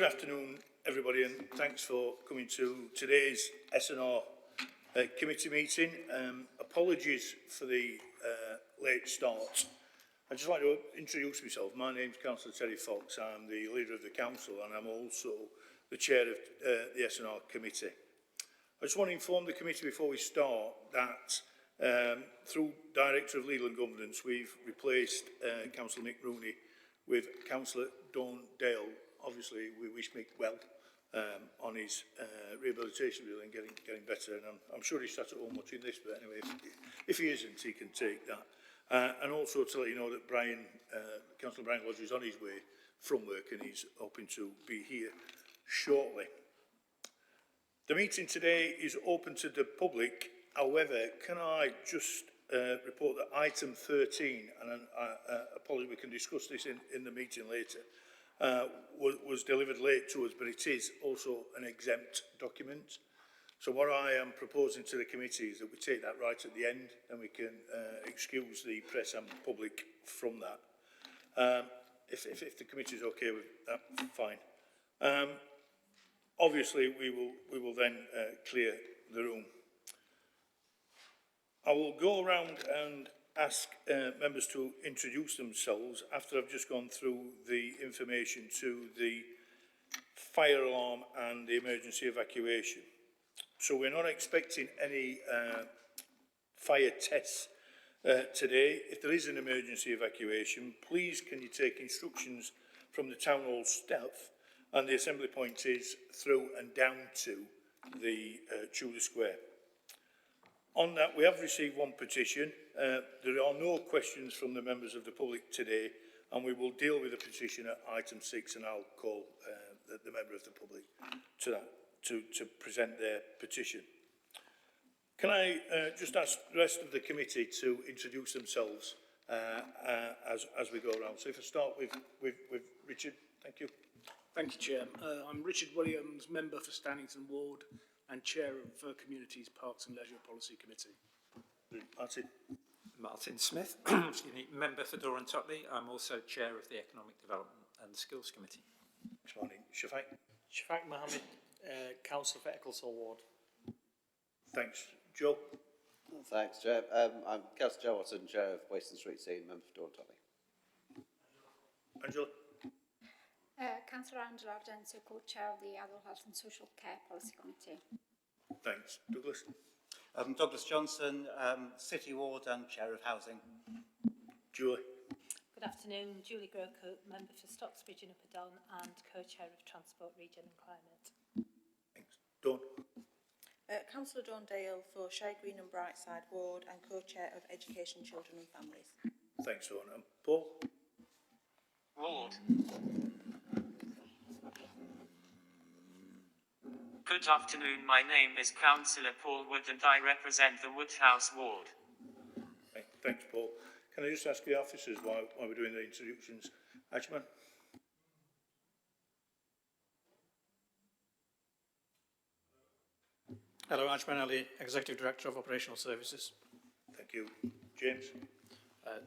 Good afternoon, everybody, and thanks for coming to today's S&R committee meeting. Apologies for the late start. I'd just like to introduce myself. My name is Councillor Terry Fox. I'm the leader of the council and I'm also the chair of the S&R committee. I just want to inform the committee before we start that through Director of Legal and Governance, we've replaced Councillor Mick Rooney with Councillor Dawn Dale. Obviously, we wish Mick well on his rehabilitation really and getting better. And I'm sure he's sat at home watching this, but anyway, if he isn't, he can take that. And also to let you know that Councillor Brian Lodge is on his way from work and he's hoping to be here shortly. The meeting today is open to the public. However, can I just report that item 13, and apologies, we can discuss this in the meeting later, was delivered late to us, but it is also an exempt document. So what I am proposing to the committee is that we take that right at the end and we can excuse the press and public from that. If the committee is okay with that, fine. Obviously, we will then clear the room. I will go around and ask members to introduce themselves after I've just gone through the information to the fire alarm and the emergency evacuation. So we're not expecting any fire tests today. If there is an emergency evacuation, please can you take instructions from the town hall staff, and the assembly point is through and down to the Tudor Square. On that, we have received one petition. There are no questions from the members of the public today, and we will deal with the petition at item 6, and I'll call the member of the public to that to present their petition. Can I just ask the rest of the committee to introduce themselves as we go around? So if I start with Richard, thank you. Thank you, Chair. I'm Richard Williams, Member for Stannington Ward and Chair of Communities, Parks and Leisure Policy Committee. Martin. Martin Smith, excuse me, Member for Dore and Totley. I'm also Chair of the Economic Development and Skills Committee. Good morning. Shafak. Shafak Mohammed, Councillor for Ecclesall Ward. Thanks. Joe. Thanks, Chair. I'm Councillor Joe Watson, Chair of Waston Street Scene, Member for Dore and Totley. Angela. Councillor Angela Argento, co-chair of the Adult Health and Social Care Policy Committee. Thanks. Douglas. Douglas Johnson, City Ward and Chair of Housing. Julie. Good afternoon, Julie Grocott, Member for Stocksbridge and Upper Don and Co-Chair of Transport, Region and Climate. Thanks. Dawn. Councillor Dawn Dale for Shire Green and Brightside Ward and Co-Chair of Education, Children and Families. Thanks, Dawn. And Paul. Ward. Good afternoon, my name is Councillor Paul Wood and I represent the Woodhouse Ward. Thanks, Paul. Can I just ask the officers while we're doing the introductions? Ashman? Hello, Ashman Ali, Executive Director of Operational Services. Thank you. James?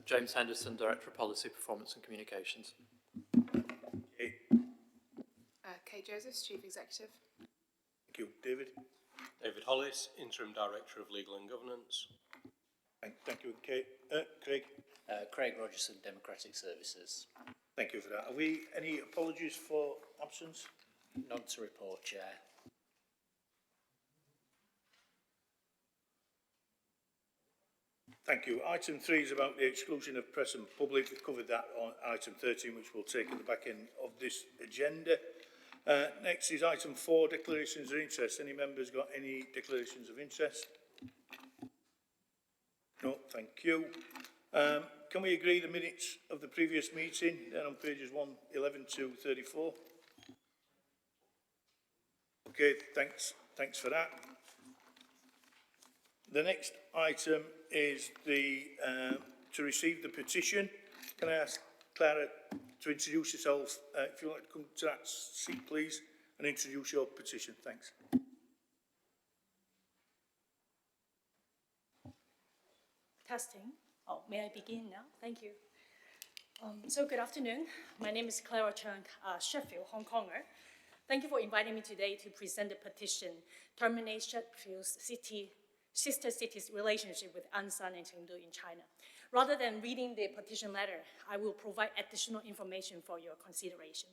James Henderson, Director of Policy, Performance and Communications. Kate Josephs, Chief Executive. Thank you. David? David Hollis, Interim Director of Legal and Governance. Thank you, Kate. Craig? Craig Rogerson, Democratic Services. Thank you for that. Have we any apologies for absence? None to report, Chair. Thank you. Item 3 is about the exclusion of press and public. We've covered that on item 13, which we'll take at the back end of this agenda. Next is item 4, declarations of interest. Any members got any declarations of interest? No, thank you. Can we agree the minutes of the previous meeting, then on pages 111 to 34? Okay, thanks for that. The next item is to receive the petition. Can I ask Clara to introduce yourself? If you'd like to come to that seat, please, and introduce your petition. Thanks. Testing. Oh, may I begin now? Thank you. So good afternoon. My name is Clara Chung, Sheffield, Hong Konger. Thank you for inviting me today to present the petition, Terminate Sheffield's sister city's relationship with Ansan and Chengdu in China. Rather than reading the petition letter, I will provide additional information for your consideration.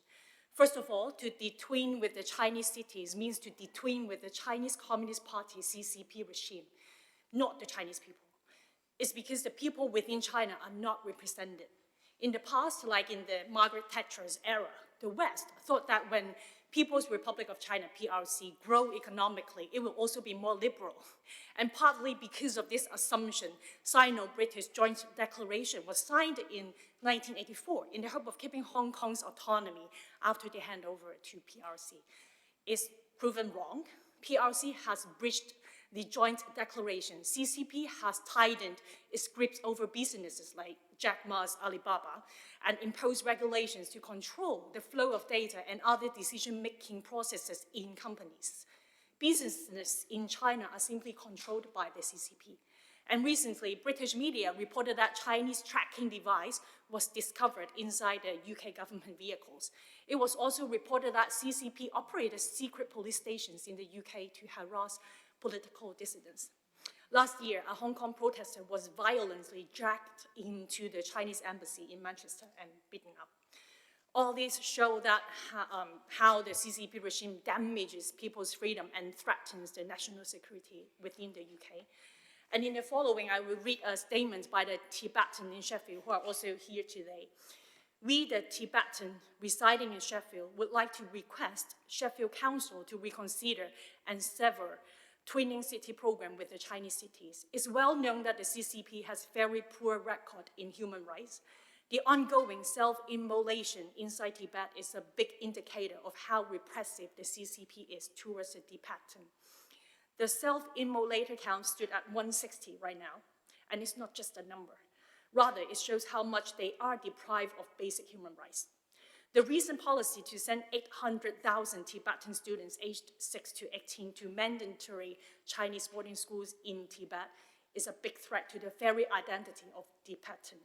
First of all, to detween with the Chinese cities means to detween with the Chinese Communist Party CCP regime, not the Chinese people. It's because the people within China are not represented. In the past, like in the Margaret Thatcher's era, the West thought that when People's Republic of China, PRC, grow economically, it will also be more liberal. And partly because of this assumption, Sino-British Joint Declaration was signed in 1984 in the hope of keeping Hong Kong's autonomy after they hand over to PRC. It's proven wrong. PRC has breached the Joint Declaration. CCP has tightened its grips over businesses like Jack Ma's Alibaba and imposed regulations to control the flow of data and other decision-making processes in companies. Businesses in China are simply controlled by the CCP. And recently, British media reported that Chinese tracking device was discovered inside the UK government vehicles. It was also reported that CCP operated secret police stations in the UK to harass political dissidents. Last year, a Hong Kong protester was violently dragged into the Chinese embassy in Manchester and beaten up. All this show that how the CCP regime damages people's freedom and threatens the national security within the UK. And in the following, I will read a statement by the Tibetans in Sheffield who are also here today. We, the Tibetans residing in Sheffield, would like to request Sheffield Council to reconsider and sever twinning city program with the Chinese cities. It's well known that the CCP has very poor record in human rights. The ongoing self-immolation inside Tibet is a big indicator of how repressive the CCP is towards the Tibetans. The self-immolator count stood at 160 right now, and it's not just a number. Rather, it shows how much they are deprived of basic human rights. The recent policy to send 800,000 Tibetan students aged 6 to 18 to mandatory Chinese boarding schools in Tibet is a big threat to the very identity of Tibetan.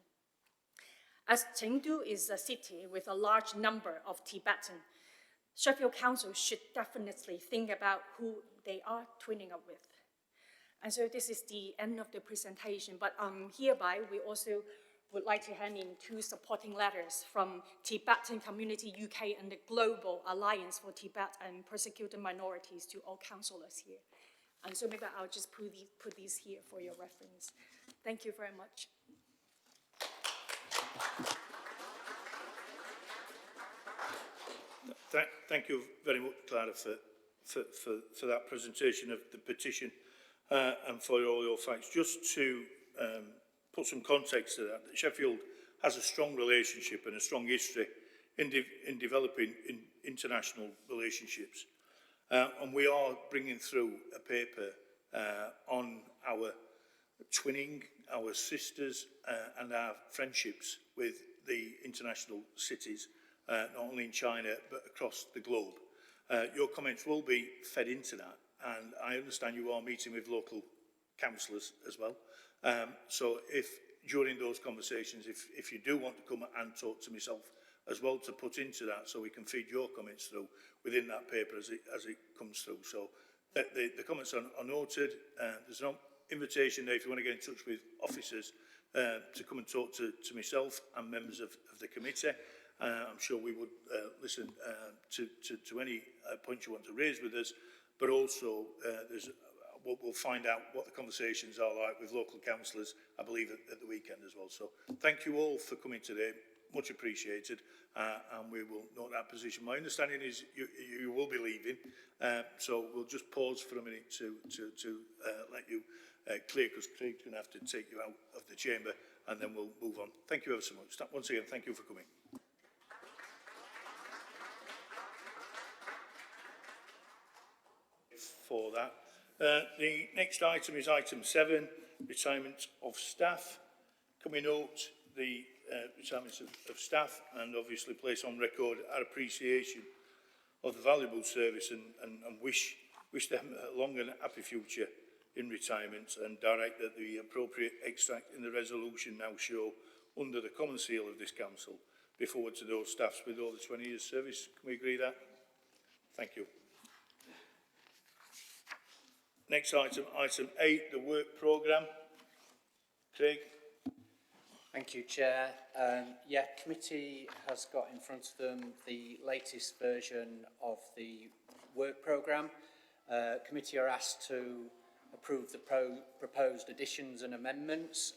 As Chengdu is a city with a large number of Tibetans, Sheffield Council should definitely think about who they are twinning up with. And so this is the end of the presentation, but hereby we also would like to hand in 2 supporting letters from Tibetan Community UK and the Global Alliance for Tibet and Persecuted Minorities to all councillors here. And so maybe I'll just put these here for your reference. Thank you very much. Thank you very much, Clara, for that presentation of the petition and for all your facts. Just to put some context to that, Sheffield has a strong relationship and a strong history in developing international relationships. And we are bringing through a paper on our twinning, our sisters and our friendships with the international cities, not only in China, but across the globe. Your comments will be fed into that, and I understand you are meeting with local councillors as well. So if during those conversations, if you do want to come and talk to myself as well to put into that, so we can feed your comments through within that paper as it comes through. So the comments are noted. There's no invitation there if you want to get in touch with officers to come and talk to myself and members of the committee. I'm sure we would listen to any points you want to raise with us, but also we'll find out what the conversations are like with local councillors, I believe, at the weekend as well. So thank you all for coming today, much appreciated, and we will note that position. My understanding is you will be leaving, so we'll just pause for a minute to let you clear, because Craig's going to have to take you out of the chamber, and then we'll move on. Thank you ever so much. Once again, thank you for coming. For that. The next item is item 7, retirement of staff. Can we note the retirements of staff and obviously place on record our appreciation of the valuable service and wish them a long and happy future in retirement, and direct that the appropriate extract in the resolution now show under the common seal of this council be forwarded to those staffs with over 20 years service. Can we agree that? Thank you. Next item, item 8, the work programme. Craig? Thank you, Chair. Committee has got in front of them the latest version of the work programme. Committee are asked to approve the proposed additions and amendments.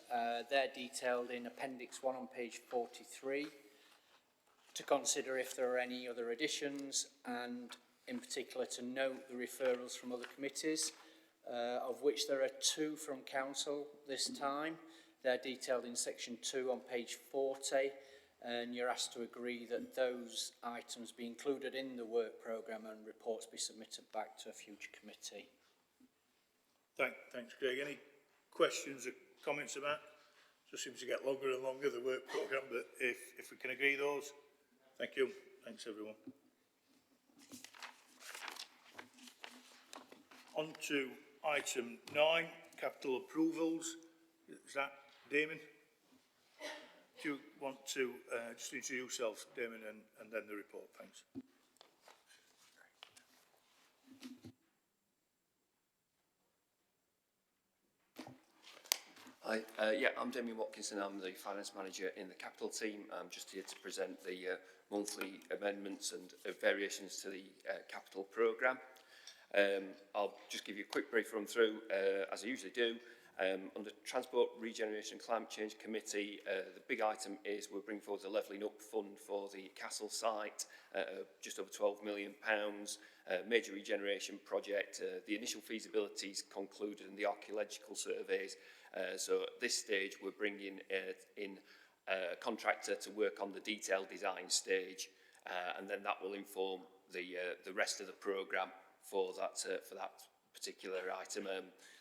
They're detailed in Appendix 1 on page 43. To consider if there are any other additions, and in particular to note the referrals from other committees, of which there are 2 from Council this time. They're detailed in section 2 on page 40, and you're asked to agree that those items be included in the work programme and reports be submitted back to a future committee. Thanks, Craig. Any questions or comments about? Just seems to get longer and longer, the work programme, but if we can agree those, thank you. Thanks, everyone. On to item 9, capital approvals. Is that Damon? Do you want to just introduce yourself, Damon, and then the report? Thanks. Hi, I'm Damien Watkinson. I'm the finance manager in the capital team. I'm just here to present the monthly amendments and variations to the capital programme. I'll just give you a quick brief run through, as I usually do. Under Transport, Regeneration and Climate Change Committee, the big item is we're bringing forward the Levelling Up Fund for the Castle site, just over £12 million, major regeneration project. The initial feasibilities concluded and the archaeological surveys. So at this stage, we're bringing in a contractor to work on the detailed design stage, and then that will inform the rest of the programme for that particular item.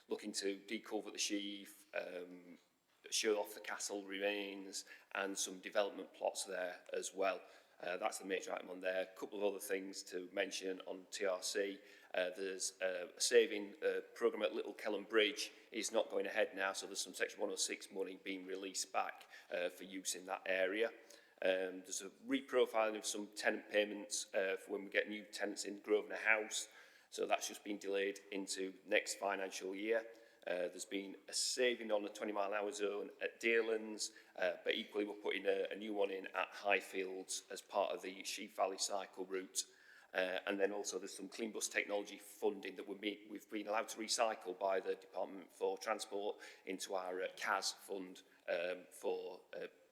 Looking to deculvert the sheaf, show off the castle remains, and some development plots there as well. That's the major item on there. A couple of other things to mention on TRC. There's a saving programme at Little Kellam Bridge is not going ahead now, so there's some Section 106 money being released back for use in that area. There's a reprofiling of some tenant payments for when we get new tenants in Grosvenor House. So that's just been delayed into next financial year. There's been a saving on the 20-mile-an-hour zone at Dearlands, but equally we're putting a new one in at Highfields as part of the Sheaf Valley cycle route. And then also there's some clean bus technology funding that we've been allowed to recycle by the Department for Transport into our CAS fund for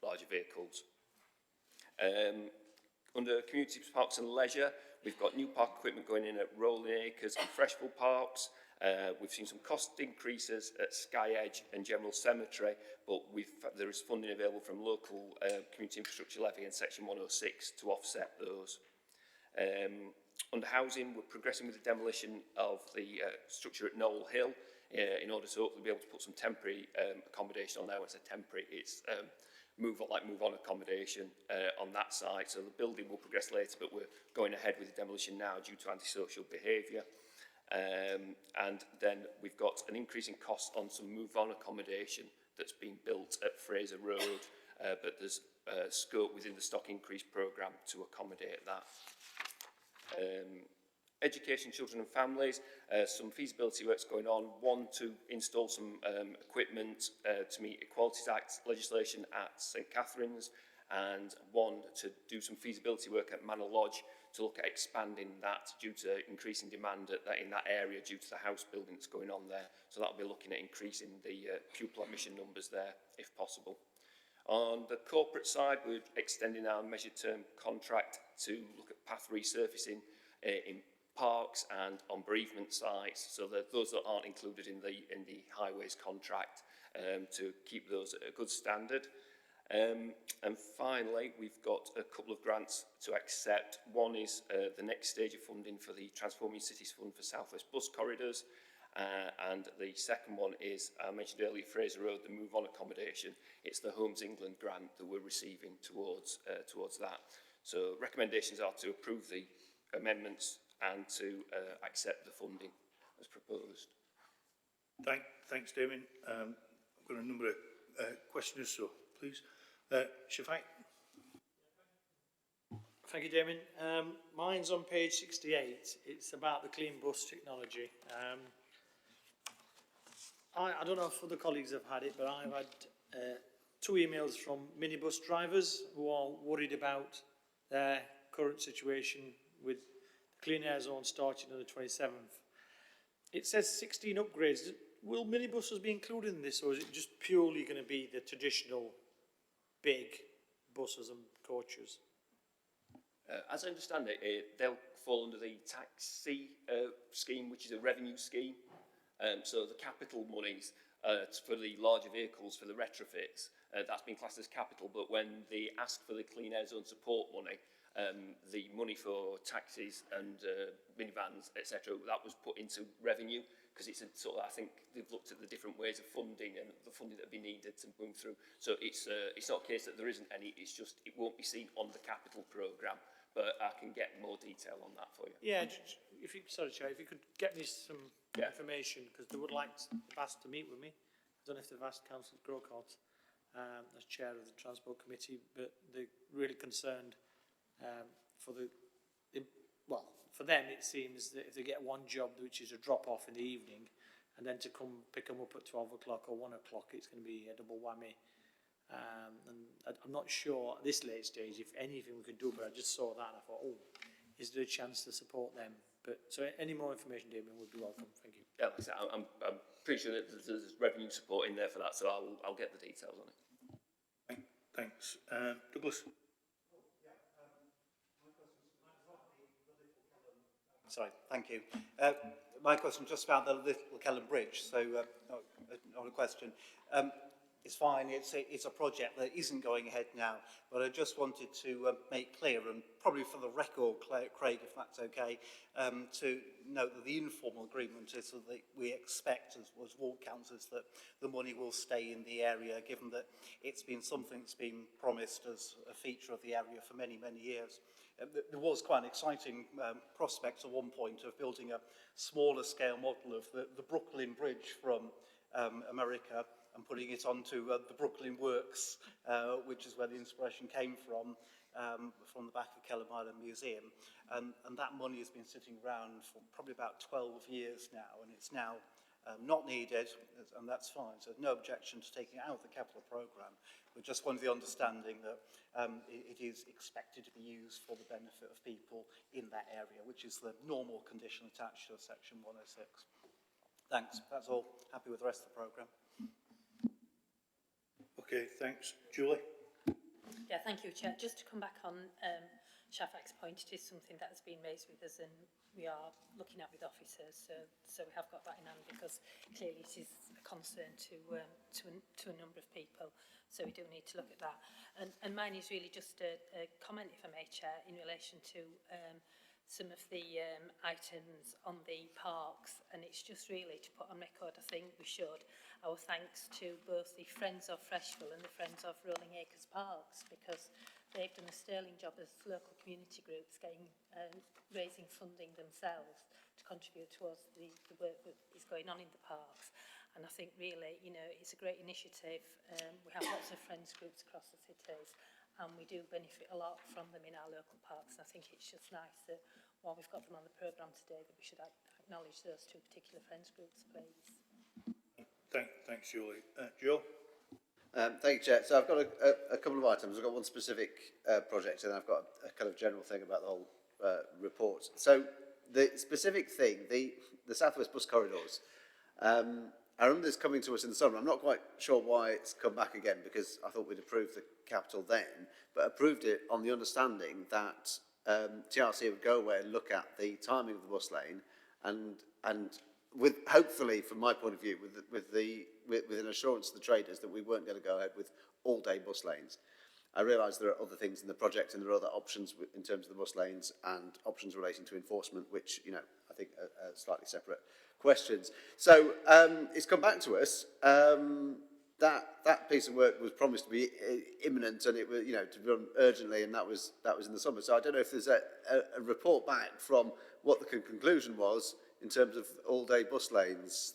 larger vehicles. Under Community Parks and Leisure, we've got new park equipment going in at Rolling Acres and Freshfield Parks. We've seen some cost increases at Sky Edge and General Cemetery, but there is funding available from local community infrastructure levy and Section 106 to offset those. Under housing, we're progressing with the demolition of the structure at Knoll Hill in order to hopefully be able to put some temporary accommodation on there. When I say temporary, it's move on accommodation on that site. So the building will progress later, but we're going ahead with the demolition now due to antisocial behaviour. And then we've got an increase in cost on some move-on accommodation that's been built at Fraser Road, but there's scope within the stock increase programme to accommodate that. Education, children and families, some feasibility works going on. One, to install some equipment to meet Equalities Act legislation at St Catherine's, and one, to do some feasibility work at Manor Lodge to look at expanding that due to increasing demand in that area due to the house building that's going on there. So that'll be looking at increasing the pupil admission numbers there if possible. On the corporate side, we're extending our measured term contract to look at path resurfacing in parks and on bereavement sites, so that those that aren't included in the highways contract, to keep those at a good standard. And finally, we've got a couple of grants to accept. One is the next stage of funding for the Transforming Cities Fund for South West Bus Corridors, and the second one is, I mentioned earlier, Fraser Road, the move-on accommodation. It's the Homes England grant that we're receiving towards that. So recommendations are to approve the amendments and to accept the funding as proposed. Thanks, Damien. I've got a number of questions, so please. Shafai? Thank you, Damien. Mine's on page 68. It's about the clean bus technology. I don't know if other colleagues have had it, but I've had 2 emails from minibus drivers who are worried about their current situation with the clean air zone starting on the 27th. It says 16 upgrades. Will minibuses be included in this, or is it just purely going to be the traditional big buses and coaches? As I understand it, they'll fall under the taxi scheme, which is a revenue scheme. So the capital monies for the larger vehicles, for the retrofits, that's been classed as capital, but when they ask for the clean air zone support money, the money for taxis and minivans, etc., that was put into revenue, because it's a sort of, I think they've looked at the different ways of funding and the funding that would be needed to move through. So it's not a case that there isn't any, it's just it won't be seen on the capital programme, but I can get more detail on that for you. Yeah, if you, sorry, Chair, if you could get me some information, because they would like they've asked to meet with me. I don't know if they've asked Councillor Grocott as Chair of the Transport Committee, but they're really concerned for them it seems that if they get one job which is a drop-off in the evening, and then to come pick them up at 12 o'clock or 1 o'clock, it's going to be a double whammy. And I'm not sure at this late stage if anything we could do, but I just saw that and I thought, oh, is there a chance to support them? But so any more information, Damien, would be welcome. Thank you. Yeah, like I said, I'm pretty sure that there's revenue support in there for that, so I'll get the details on it. Thanks. Douglas? Sorry, thank you. My question just about the Little Kellam Bridge, so not a question. It's fine, it's a project that isn't going ahead now, but I just wanted to make clear, and probably for the record, Craig, if that's okay, to note that the informal agreement is that we expect as ward councillors that the money will stay in the area, given that it's been something that's been promised as a feature of the area for many, many years. There was quite an exciting prospect at one point of building a smaller scale model of the Brooklyn Bridge from America, and putting it onto the Brooklyn Works, which is where the inspiration came from the back of Kellam Island Museum. And that money has been sitting around for probably about 12 years now, and it's now not needed, and that's fine. So no objection to taking it out of the capital programme. We just wanted the understanding that it is expected to be used for the benefit of people in that area, which is the normal condition attached to Section 106. Thanks, that's all. Happy with the rest of the programme. Okay, thanks. Julie? Yeah, thank you, Chair. Just to come back on Shafak's point, it is something that has been raised with us and we are looking at with officers, so we have got that in hand, because clearly it is a concern to a number of people, so we do need to look at that. And mine is really just a comment, if I may, Chair, in relation to some of the items on the parks, and it's just really to put on record, I think we should, our thanks to both the Friends of Freshville and the Friends of Rolling Acres Parks, because they've done a sterling job as local community groups raising funding themselves to contribute towards the work that is going on in the parks. And I think really, you know, it's a great initiative. We have lots of friends groups across the cities, and we do benefit a lot from them in our local parks. And I think it's just nice that while we've got them on the programme today, that we should acknowledge those two particular friends groups, please. Thanks, Julie. Joe? Thank you, Chair. So I've got a couple of items. I've got one specific project, and I've got a kind of general thing about the whole report. So the specific thing, the South West Bus Corridors, I remember this coming to us in the summer. I'm not quite sure why it's come back again, because I thought we'd approved the capital then, but approved it on the understanding that TRC would go away and look at the timing of the bus lane, and with hopefully, from my point of view, with an assurance to the traders that we weren't going to go ahead with all-day bus lanes. I realise there are other things in the project, and there are other options in terms of the bus lanes and options relating to enforcement, which, you know, I think are slightly separate questions. So it's come back to us. That piece of work was promised to be imminent, and it was, you know, to be done urgently, and that was in the summer. So I don't know if there's a report back from what the conclusion was in terms of all-day bus lanes.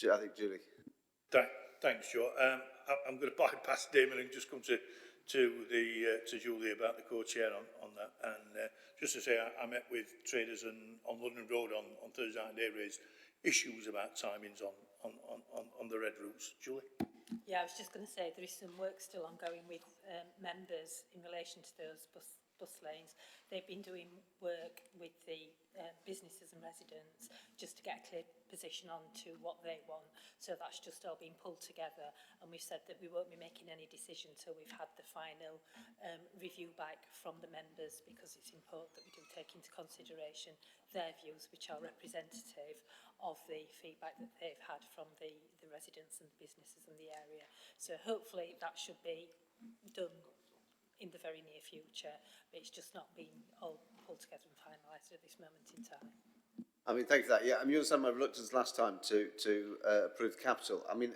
I think Julie. Thanks, Joe. I'm going to bypass Damon and just come to to Julie about the co-chair on that. And just to say, I met with traders on London Road on Thursday night, and they raised issues about timings on the red routes. Julie? Yeah, I was just going to say there is some work still ongoing with members in relation to those bus lanes. They've been doing work with the businesses and residents just to get a clear position on to what they want. So that's just all been pulled together, and we've said that we won't be making any decision until we've had the final review back from the members, because it's important that we do take into consideration their views, which are representative of the feedback that they've had from the residents and the businesses in the area. So hopefully that should be done in the very near future, but it's just not been all pulled together and finalised at this moment in time. I mean, thank you for that. Yeah, I mean, you understand my reluctance last time to approve the capital. I mean,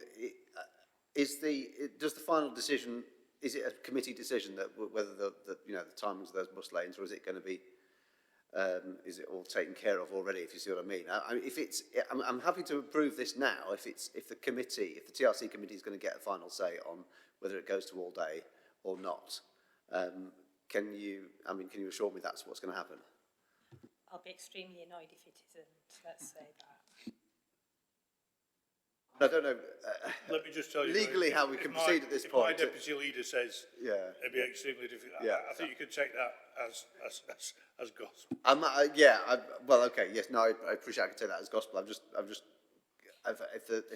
does the final decision, is it a committee decision that whether the timings of those bus lanes, or is it going to be, is it all taken care of already? If you see what I mean. I'm happy to approve this now if the TRC committee is going to get a final say on whether it goes to all day or not. Can you assure me that's what's going to happen? I'll be extremely annoyed if it isn't, let's say that. I don't know let me just tell you legally how we can proceed at this point. If my deputy leader says it'd be extremely difficult, I think you could take that as gospel. Well, okay, yes, no, I appreciate I can take that as gospel. If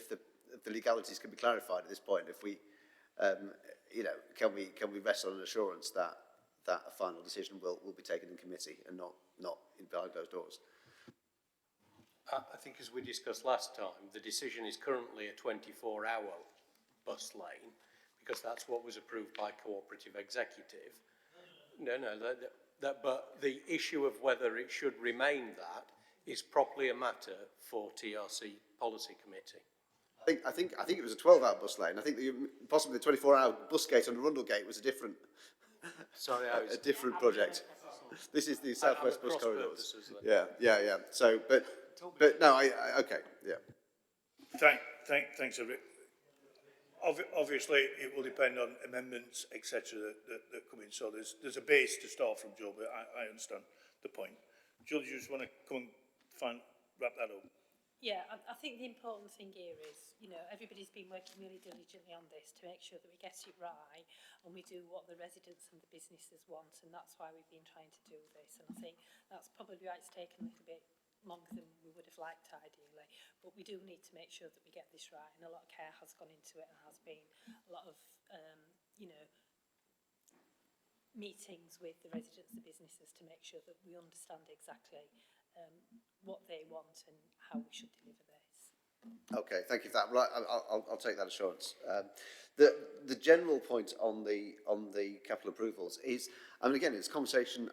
the legalities can be clarified at this point, if we, can we rest on an assurance that a final decision will be taken in committee and not behind closed doors? I think, as we discussed last time, the decision is currently a 24-hour bus lane, because that's what was approved by cooperative executive. But the issue of whether it should remain that is properly a matter for TRC Policy Committee. I think it was a 12-hour bus lane. I think possibly the 24-hour bus gate on the Rundle Gate was a different. Sorry, a different project. This is the South West Bus Corridors. Yeah. So, but no, okay, yeah. Thanks, Rick. Obviously, it will depend on amendments, etc., that come in. So there's a base to start from, Joe, but I understand the point. Jill, do you just want to come and wrap that up? Yeah, I think the important thing here is, everybody's been working really diligently on this to make sure that we get it right and we do what the residents and the businesses want, and that's why we've been trying to do this. And I think that's probably why it's taken a little bit longer than we would have liked ideally, but we do need to make sure that we get this right, and a lot of care has gone into it, and has been a lot of meetings with the residents and businesses to make sure that we understand exactly what they want and how we should deliver this. Okay, thank you for that. Right, I'll take that assurance. The general point on the capital approvals is, and again, it's a conversation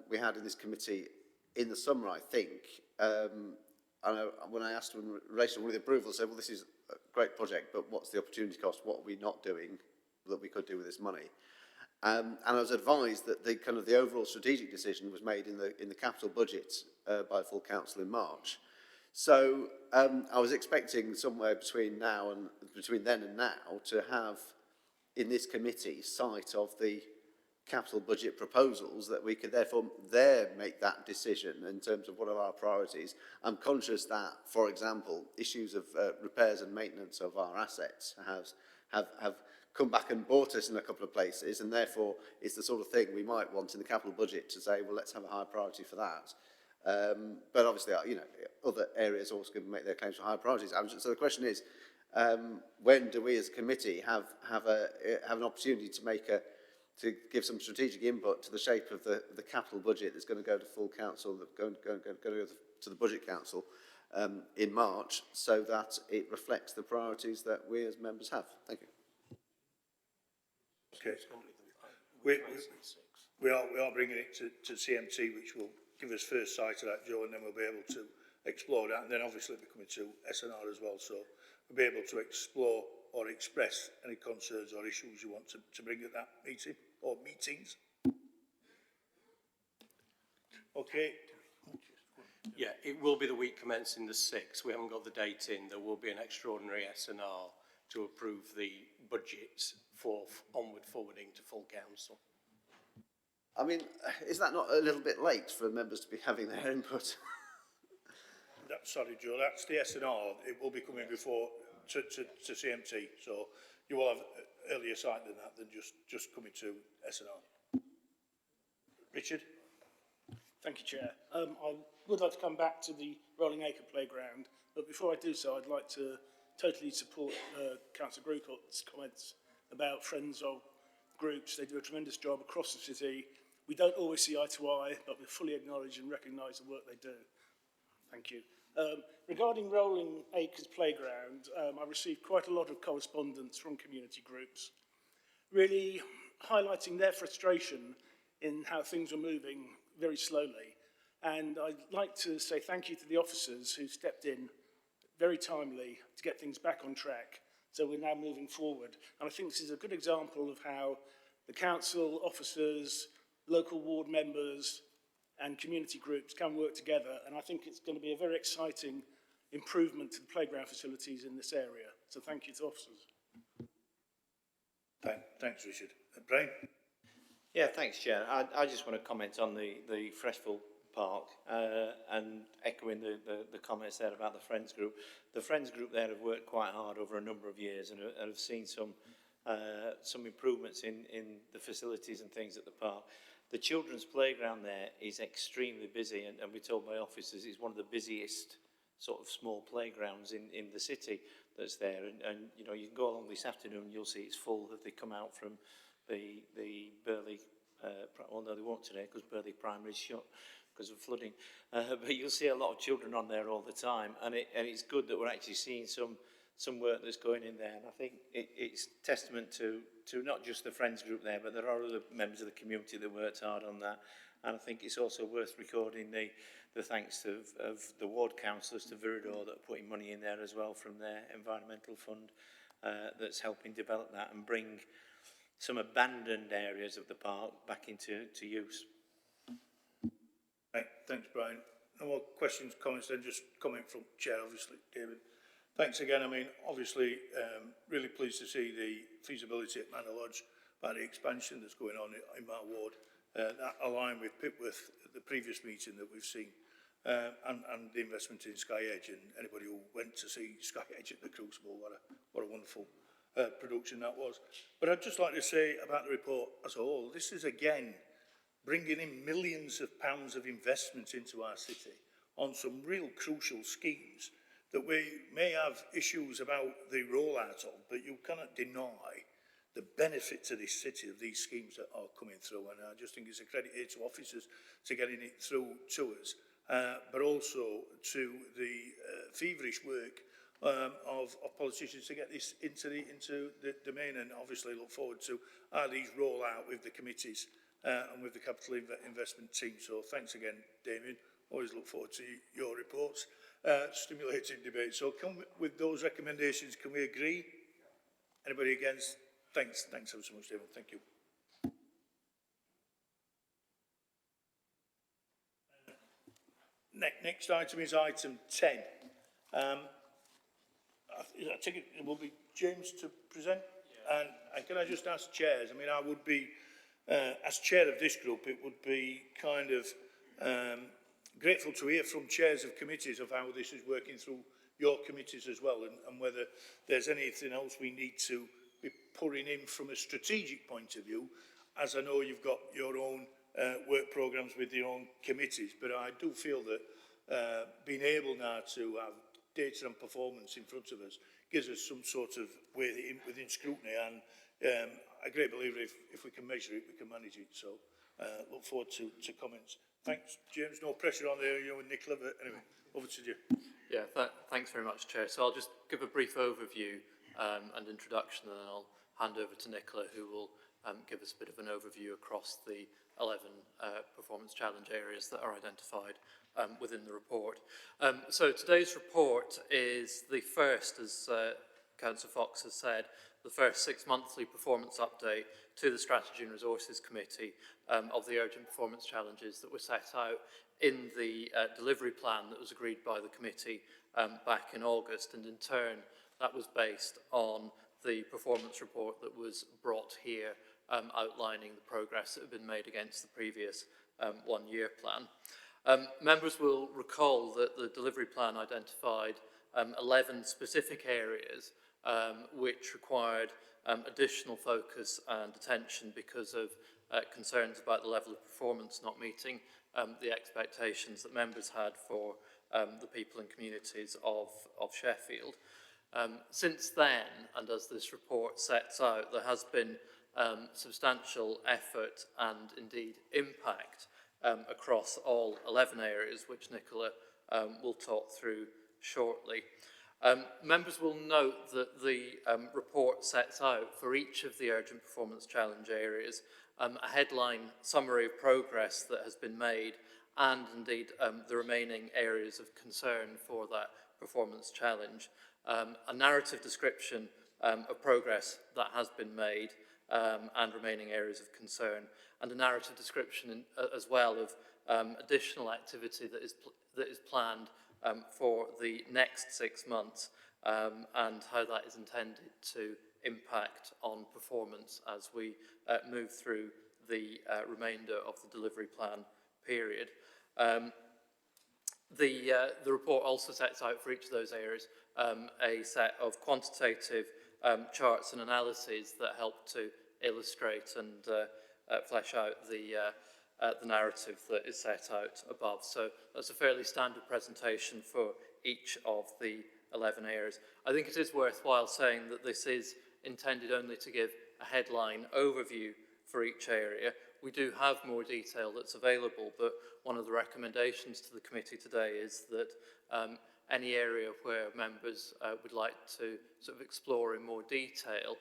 we had in this committee in the summer, I think. When I asked in relation to one of the approvals, I said, well, this is a great project, but what's the opportunity cost? What are we not doing that we could do with this money? And I was advised that the overall strategic decision was made in the capital budget by full council in March. So I was expecting somewhere between then and now to have in this committee sight of the capital budget proposals, that we could therefore make that decision in terms of what are our priorities. I'm conscious that, for example, issues of repairs and maintenance of our assets have come back and bought us in a couple of places, and therefore it's the sort of thing we might want in the capital budget to say, well, let's have a higher priority for that. But obviously, other areas also can make their claims for higher priorities. So the question is, when do we as a committee have an opportunity to give some strategic input to the shape of the capital budget that's going to go to full council, going to the budget council in March, so that it reflects the priorities that we as members have? Thank you. Okay. We are bringing it to CMT, which will give us first sight of that, Joe, and then we'll be able to explore that, and then obviously it'll be coming to SNR as well, so we'll be able to explore or express any concerns or issues you want to bring at that meeting or meetings. Okay. Yeah, it will be the week commencing the 6th. We haven't got the date in. There will be an extraordinary SNR to approve the budgets for onward forwarding to full council. I mean, is that not a little bit late for members to be having their input? Sorry, Joe, that's the S&R. It will be coming before to CMT, so you will have earlier sight than that, than just coming to S&R. Richard? Thank you, Chair. I would like to come back to the Rolling Acre Playground, but before I do so, I'd like to totally support Councillor Grucott's comments about friends of groups. They do a tremendous job across the city. We don't always see eye to eye, but we fully acknowledge and recognise the work they do. Thank you. Regarding Rolling Acres Playground, I received quite a lot of correspondence from community groups, really highlighting their frustration in how things are moving very slowly. And I'd like to say thank you to the officers who stepped in very timely to get things back on track. So we're now moving forward. And I think this is a good example of how the council, officers, local ward members and community groups can work together. And I think it's going to be a very exciting improvement to the playground facilities in this area. So thank you to officers. Thanks, Richard. Brian? Yeah, thanks, Chair. I just want to comment on the Freshfield Park and echoing the comments there about the Friends Group. The Friends Group there have worked quite hard over a number of years and have seen some improvements in the facilities and things at the park. The children's playground there is extremely busy, and we're told by officers it's one of the busiest sort of small playgrounds in the city that's there. And you know, you can go along this afternoon, you'll see it's full as they come out from the Burley, well no they won't today because Burley Primary is shut because of flooding, but you'll see a lot of children on there all the time, and it's good that we're actually seeing some work that's going in there. And I think it's testament to not just the Friends Group there, but there are other members of the community that worked hard on that. And I think it's also worth recording the thanks of the ward councillors to Viridor that are putting money in there as well from their environmental fund that's helping develop that and bring some abandoned areas of the park back into use. Right, thanks, Brian. No more questions, comments, then just comment from Chair, obviously, David. Thanks again. I mean, obviously, really pleased to see the feasibility at Manor Lodge about the expansion that's going on in my ward. That aligned with Pipworth at the previous meeting that we've seen, and the investment in Sky Edge. And anybody who went to see Sky Edge at the Crucible, what a wonderful production that was. But I'd just like to say about the report as a whole, this is again bringing in millions of pounds of investment into our city on some real crucial schemes that we may have issues about the rollout of, but you cannot deny the benefit to this city of these schemes that are coming through. And I just think it's a credit here to officers to getting it through to us, but also to the feverish work of politicians to get this into the domain, and obviously look forward to how these roll out with the committees and with the capital investment team. So thanks again, Damien. Always look forward to your reports. Stimulating debate. So with those recommendations, can we agree? Anybody against? Thanks ever so much, David. Thank you. Next item is item 10. I think it will be James to present. Yeah. And can I just ask chairs? I mean, I would be, as chair of this group, it would be kind of grateful to hear from chairs of committees of how this is working through your committees as well, and whether there's anything else we need to be putting in from a strategic point of view, as I know you've got your own work programmes with your own committees, but I do feel that being able now to have data and performance in front of us gives us some sort of way within scrutiny, and a great believer if we can measure it, we can manage it. So look forward to comments. Thanks, James. No pressure on there, you and Nicola, but anyway, over to you. Yeah, thanks very much, Chair. So I'll just give a brief overview and introduction, and then I'll hand over to Nicola, who will give us a bit of an overview across the 11 performance challenge areas that are identified within the report. So today's report is the first, as Councillor Fox has said, the first 6-monthly performance update to the Strategy and Resources Committee of the urgent performance challenges that were set out in the delivery plan that was agreed by the committee back in August, and in turn that was based on the performance report that was brought here, outlining the progress that had been made against the previous one-year plan. Members will recall that the delivery plan identified 11 specific areas which required additional focus and attention because of concerns about the level of performance not meeting the expectations that members had for the people and communities of Sheffield. Since then, and as this report sets out, there has been substantial effort and indeed impact across all 11 areas, which Nicola will talk through shortly. Members will note that the report sets out for each of the urgent performance challenge areas a headline summary of progress that has been made and indeed the remaining areas of concern for that performance challenge, a narrative description of progress that has been made and remaining areas of concern, and a narrative description as well of additional activity that is planned for the next 6 months and how that is intended to impact on performance as we move through the remainder of the delivery plan period. The report also sets out for each of those areas a set of quantitative charts and analyses that help to illustrate and flesh out the narrative that is set out above. So that's a fairly standard presentation for each of the 11 areas. I think it is worthwhile saying that this is intended only to give a headline overview for each area. We do have more detail that's available, but one of the recommendations to the committee today is that any area where members would like to sort of explore in more detail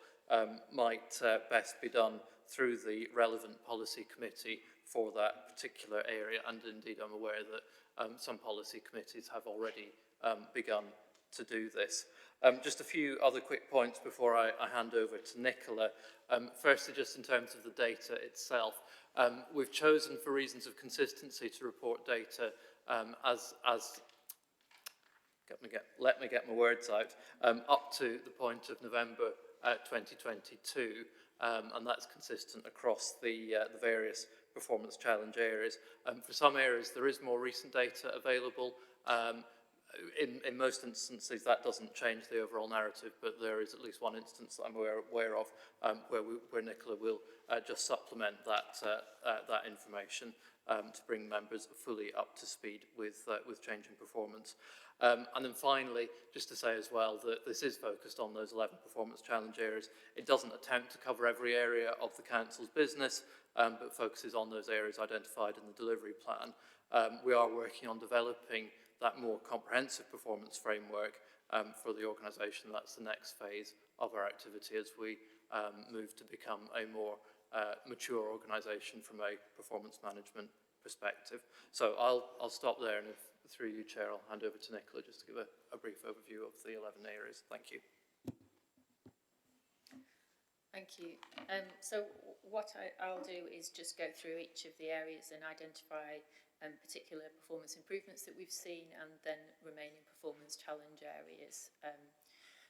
might best be done through the relevant policy committee for that particular area, and indeed I'm aware that some policy committees have already begun to do this. Just a few other quick points before I hand over to Nicola. Firstly, just in terms of the data itself, we've chosen for reasons of consistency to report data let me get my words out, up to the point of November 2022, and that's consistent across the various performance challenge areas. For some areas, there is more recent data available. In most instances, that doesn't change the overall narrative, but there is at least one instance that I'm aware of where Nicola will just supplement that information to bring members fully up to speed with changing performance. And then finally, just to say as well that this is focused on those 11 performance challenge areas. It doesn't attempt to cover every area of the Council's business, but focuses on those areas identified in the delivery plan. We are working on developing that more comprehensive performance framework for the organisation. That's the next phase of our activity as we move to become a more mature organisation from a performance management perspective. So I'll stop there, and through you, Chair, I'll hand over to Nicola just to give a brief overview of the 11 areas. Thank you. Thank you. So what I'll do is just go through each of the areas and identify particular performance improvements that we've seen, and then remaining performance challenge areas.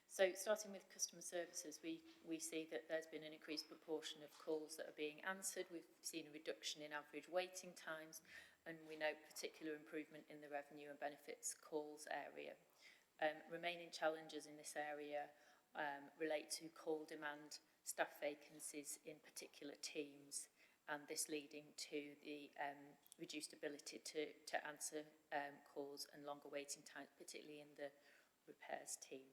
So starting with customer services, we see that there's been an increased proportion of calls that are being answered. We've seen a reduction in average waiting times, and we note particular improvement in the revenue and benefits calls area. Remaining challenges in this area relate to call demand, staff vacancies in particular teams, and this leading to the reduced ability to answer calls and longer waiting times, particularly in the repairs team.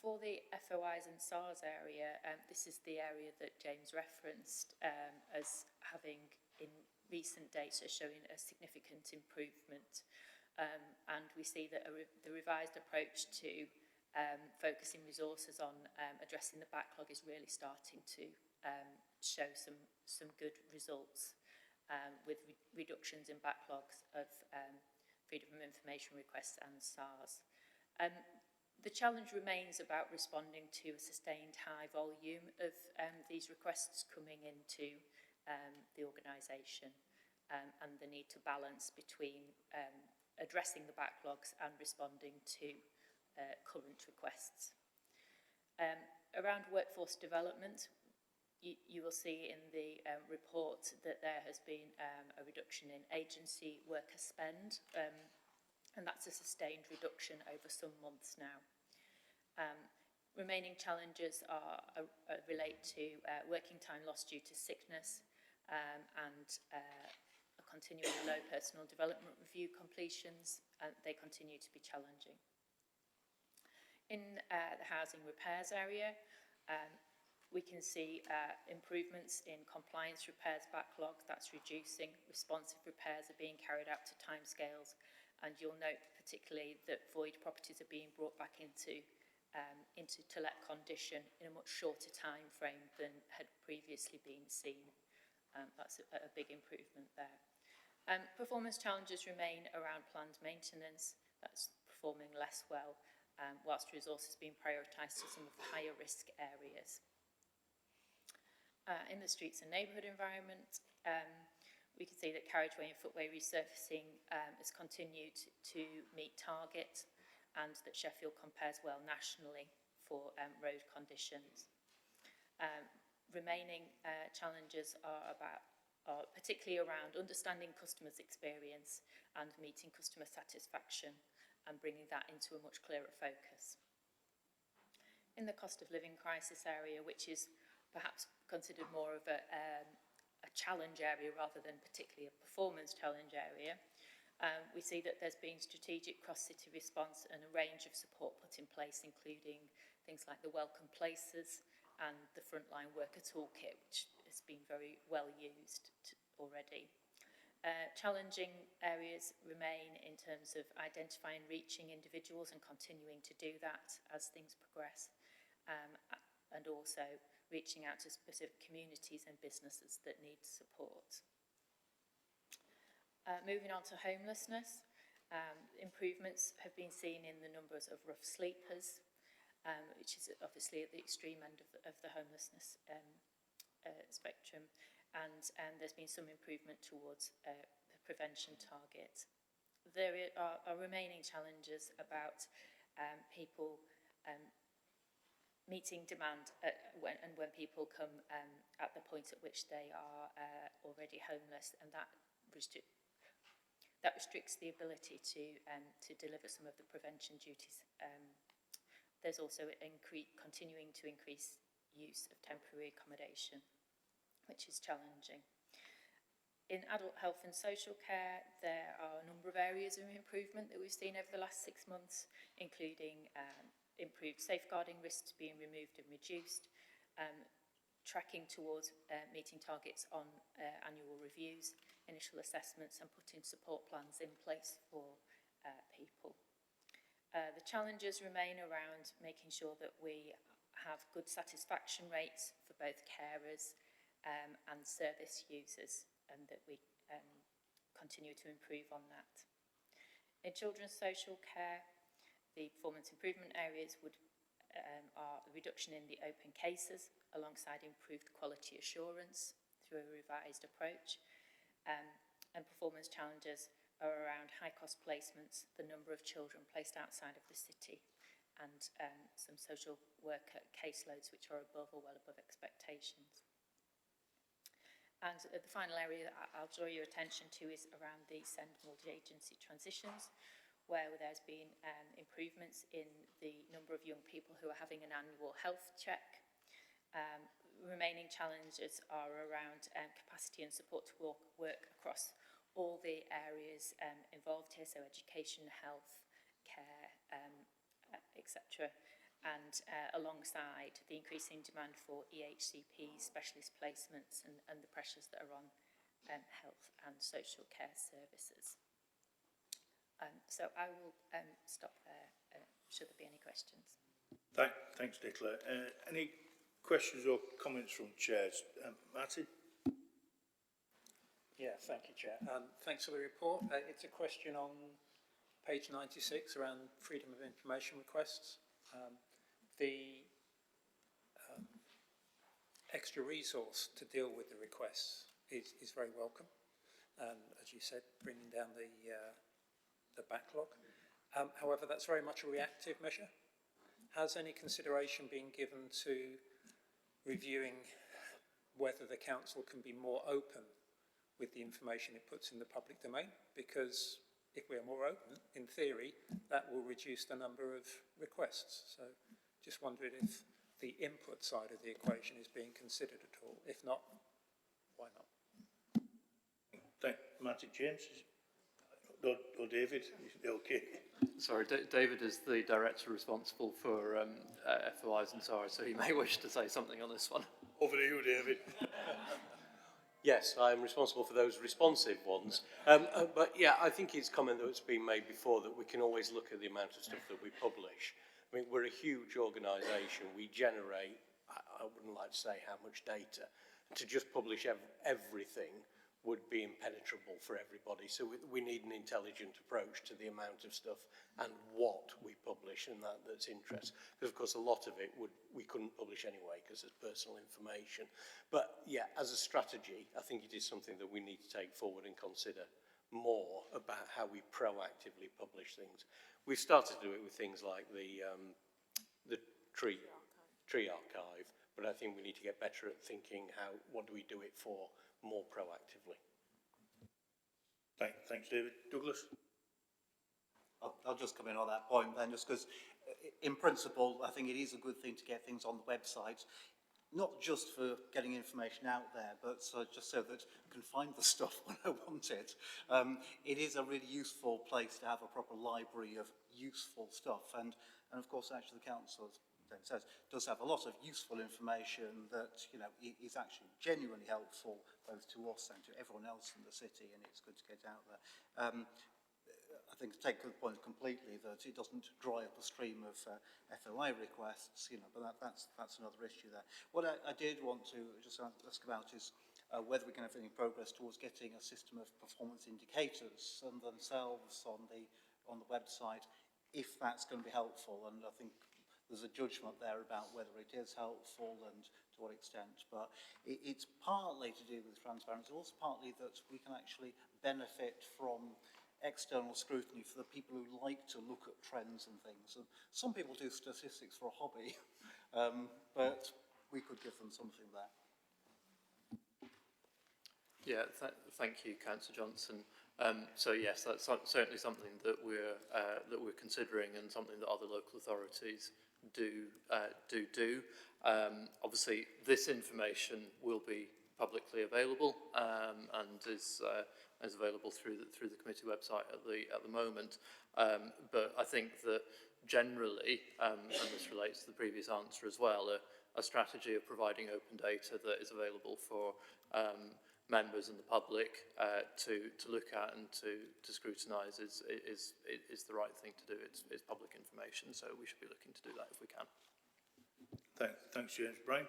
For the FOIs and SARS area, this is the area that James referenced as having in recent data showing a significant improvement. And we see that the revised approach to focusing resources on addressing the backlog is really starting to show some good results with reductions in backlogs of freedom of information requests and SARS. The challenge remains about responding to a sustained high volume of these requests coming into the organisation, and the need to balance between addressing the backlogs and responding to current requests. Around workforce development, you will see in the report that there has been a reduction in agency worker spend, and that's a sustained reduction over some months now. Remaining challenges relate to working time lost due to sickness and a continuing low personal development review completions. They continue to be challenging. In the housing repairs area, we can see improvements in compliance repairs backlog. That's reducing. Responsive repairs are being carried out to timescales, and you'll note particularly that void properties are being brought back into to-let condition in a much shorter time frame than had previously been seen. That's a big improvement there. Performance challenges remain around planned maintenance. That's performing less well, whilst resources being prioritised to some of the higher risk areas. In the streets and neighbourhood environment, we can see that carriageway and footway resurfacing has continued to meet target, and that Sheffield compares well nationally for road conditions. Remaining challenges are particularly around understanding customers' experience and meeting customer satisfaction and bringing that into a much clearer focus. In the cost of living crisis area, which is perhaps considered more of a challenge area rather than particularly a performance challenge area, we see that there's been strategic cross-city response and a range of support put in place, including things like the welcome places and the frontline worker toolkit, which has been very well used already. Challenging areas remain in terms of identifying, reaching individuals and continuing to do that as things progress, and also reaching out to specific communities and businesses that need support. Moving on to homelessness, improvements have been seen in the numbers of rough sleepers, which is obviously at the extreme end of the homelessness spectrum, and there's been some improvement towards the prevention target. There are remaining challenges about people meeting demand when people come at the point at which they are already homeless, and that restricts the ability to deliver some of the prevention duties. There's also continuing to increase use of temporary accommodation, which is challenging. In adult health and social care, there are a number of areas of improvement that we've seen over the last 6 months, including improved safeguarding risks being removed and reduced, tracking towards meeting targets on annual reviews, initial assessments, and putting support plans in place for people. The challenges remain around making sure that we have good satisfaction rates for both carers and service users, and that we continue to improve on that. In children's social care, the performance improvement areas are the reduction in the open cases alongside improved quality assurance through a revised approach, and performance challenges are around high-cost placements, the number of children placed outside of the city, and some social worker caseloads which are above or well above expectations. And the final area that I'll draw your attention to is around the SEND multi-agency transitions, where there's been improvements in the number of young people who are having an annual health check. Remaining challenges are around capacity and support to work across all the areas involved here, so education, health, care, etc. And alongside the increasing demand for EHCP, specialist placements, and the pressures that are on health and social care services. So I will stop there, should there be any questions. Thanks, Nicola. Any questions or comments from chairs? Martin? Yeah, thank you, Chair. Thanks for the report. It's a question on page 96 around freedom of information requests. The extra resource to deal with the requests is very welcome. As you said, bringing down the backlog. However, that's very much a reactive measure. has any consideration been given to reviewing whether the council can be more open with the information it puts in the public domain? Because if we are more open, in theory, that will reduce the number of requests. So just wondered if the input side of the equation is being considered at all. If not, why not? Thank Martin James. Or David, is it okay? Sorry, David is the director responsible for FOIs and SARs, so he may wish to say something on this one. Over to you, David. Yes, I'm responsible for those responsive ones. But yeah, I think it's comment that's been made before that we can always look at the amount of stuff that we publish. I mean, we're a huge organisation. We generate, I wouldn't like to say how much data. To just publish everything would be impenetrable for everybody. So we need an intelligent approach to the amount of stuff and what we publish and that's interest. Because of course a lot of it we couldn't publish anyway because it's personal information. But yeah, as a strategy, I think it is something that we need to take forward and consider more about how we proactively publish things. We've started to do it with things like the tree archive, but I think we need to get better at thinking what do we do it for more proactively. Thanks, David. Douglas? I'll just come in on that point then, just because in principle, I think it is a good thing to get things on the website, not just for getting information out there, but just so that I can find the stuff when I want it. It is a really useful place to have a proper library of useful stuff, and of course actually the council says does have a lot of useful information that is actually genuinely helpful both to us and to everyone else in the city, and it's good to get out there. I think to take the point completely that it doesn't dry up a stream of FOI requests, but that's another issue there. What I did want to just ask about is whether we can have any progress towards getting a system of performance indicators and themselves on the website, if that's going to be helpful. And I think there's a judgment there about whether it is helpful and to what extent, but it's partly to do with transparency, also partly that we can actually benefit from external scrutiny for the people who like to look at trends and things. And some people do statistics for a hobby, but we could give them something there. Yeah, thank you, Councillor Johnson. So yes, that's certainly something that we're considering and something that other local authorities do. Obviously, this information will be publicly available and is available through the committee website at the moment. But I think that generally, and this relates to the previous answer as well, a strategy of providing open data that is available for members and the public to look at and to scrutinise is the right thing to do. It's public information, so we should be looking to do that if we can. Thanks, James. Brian?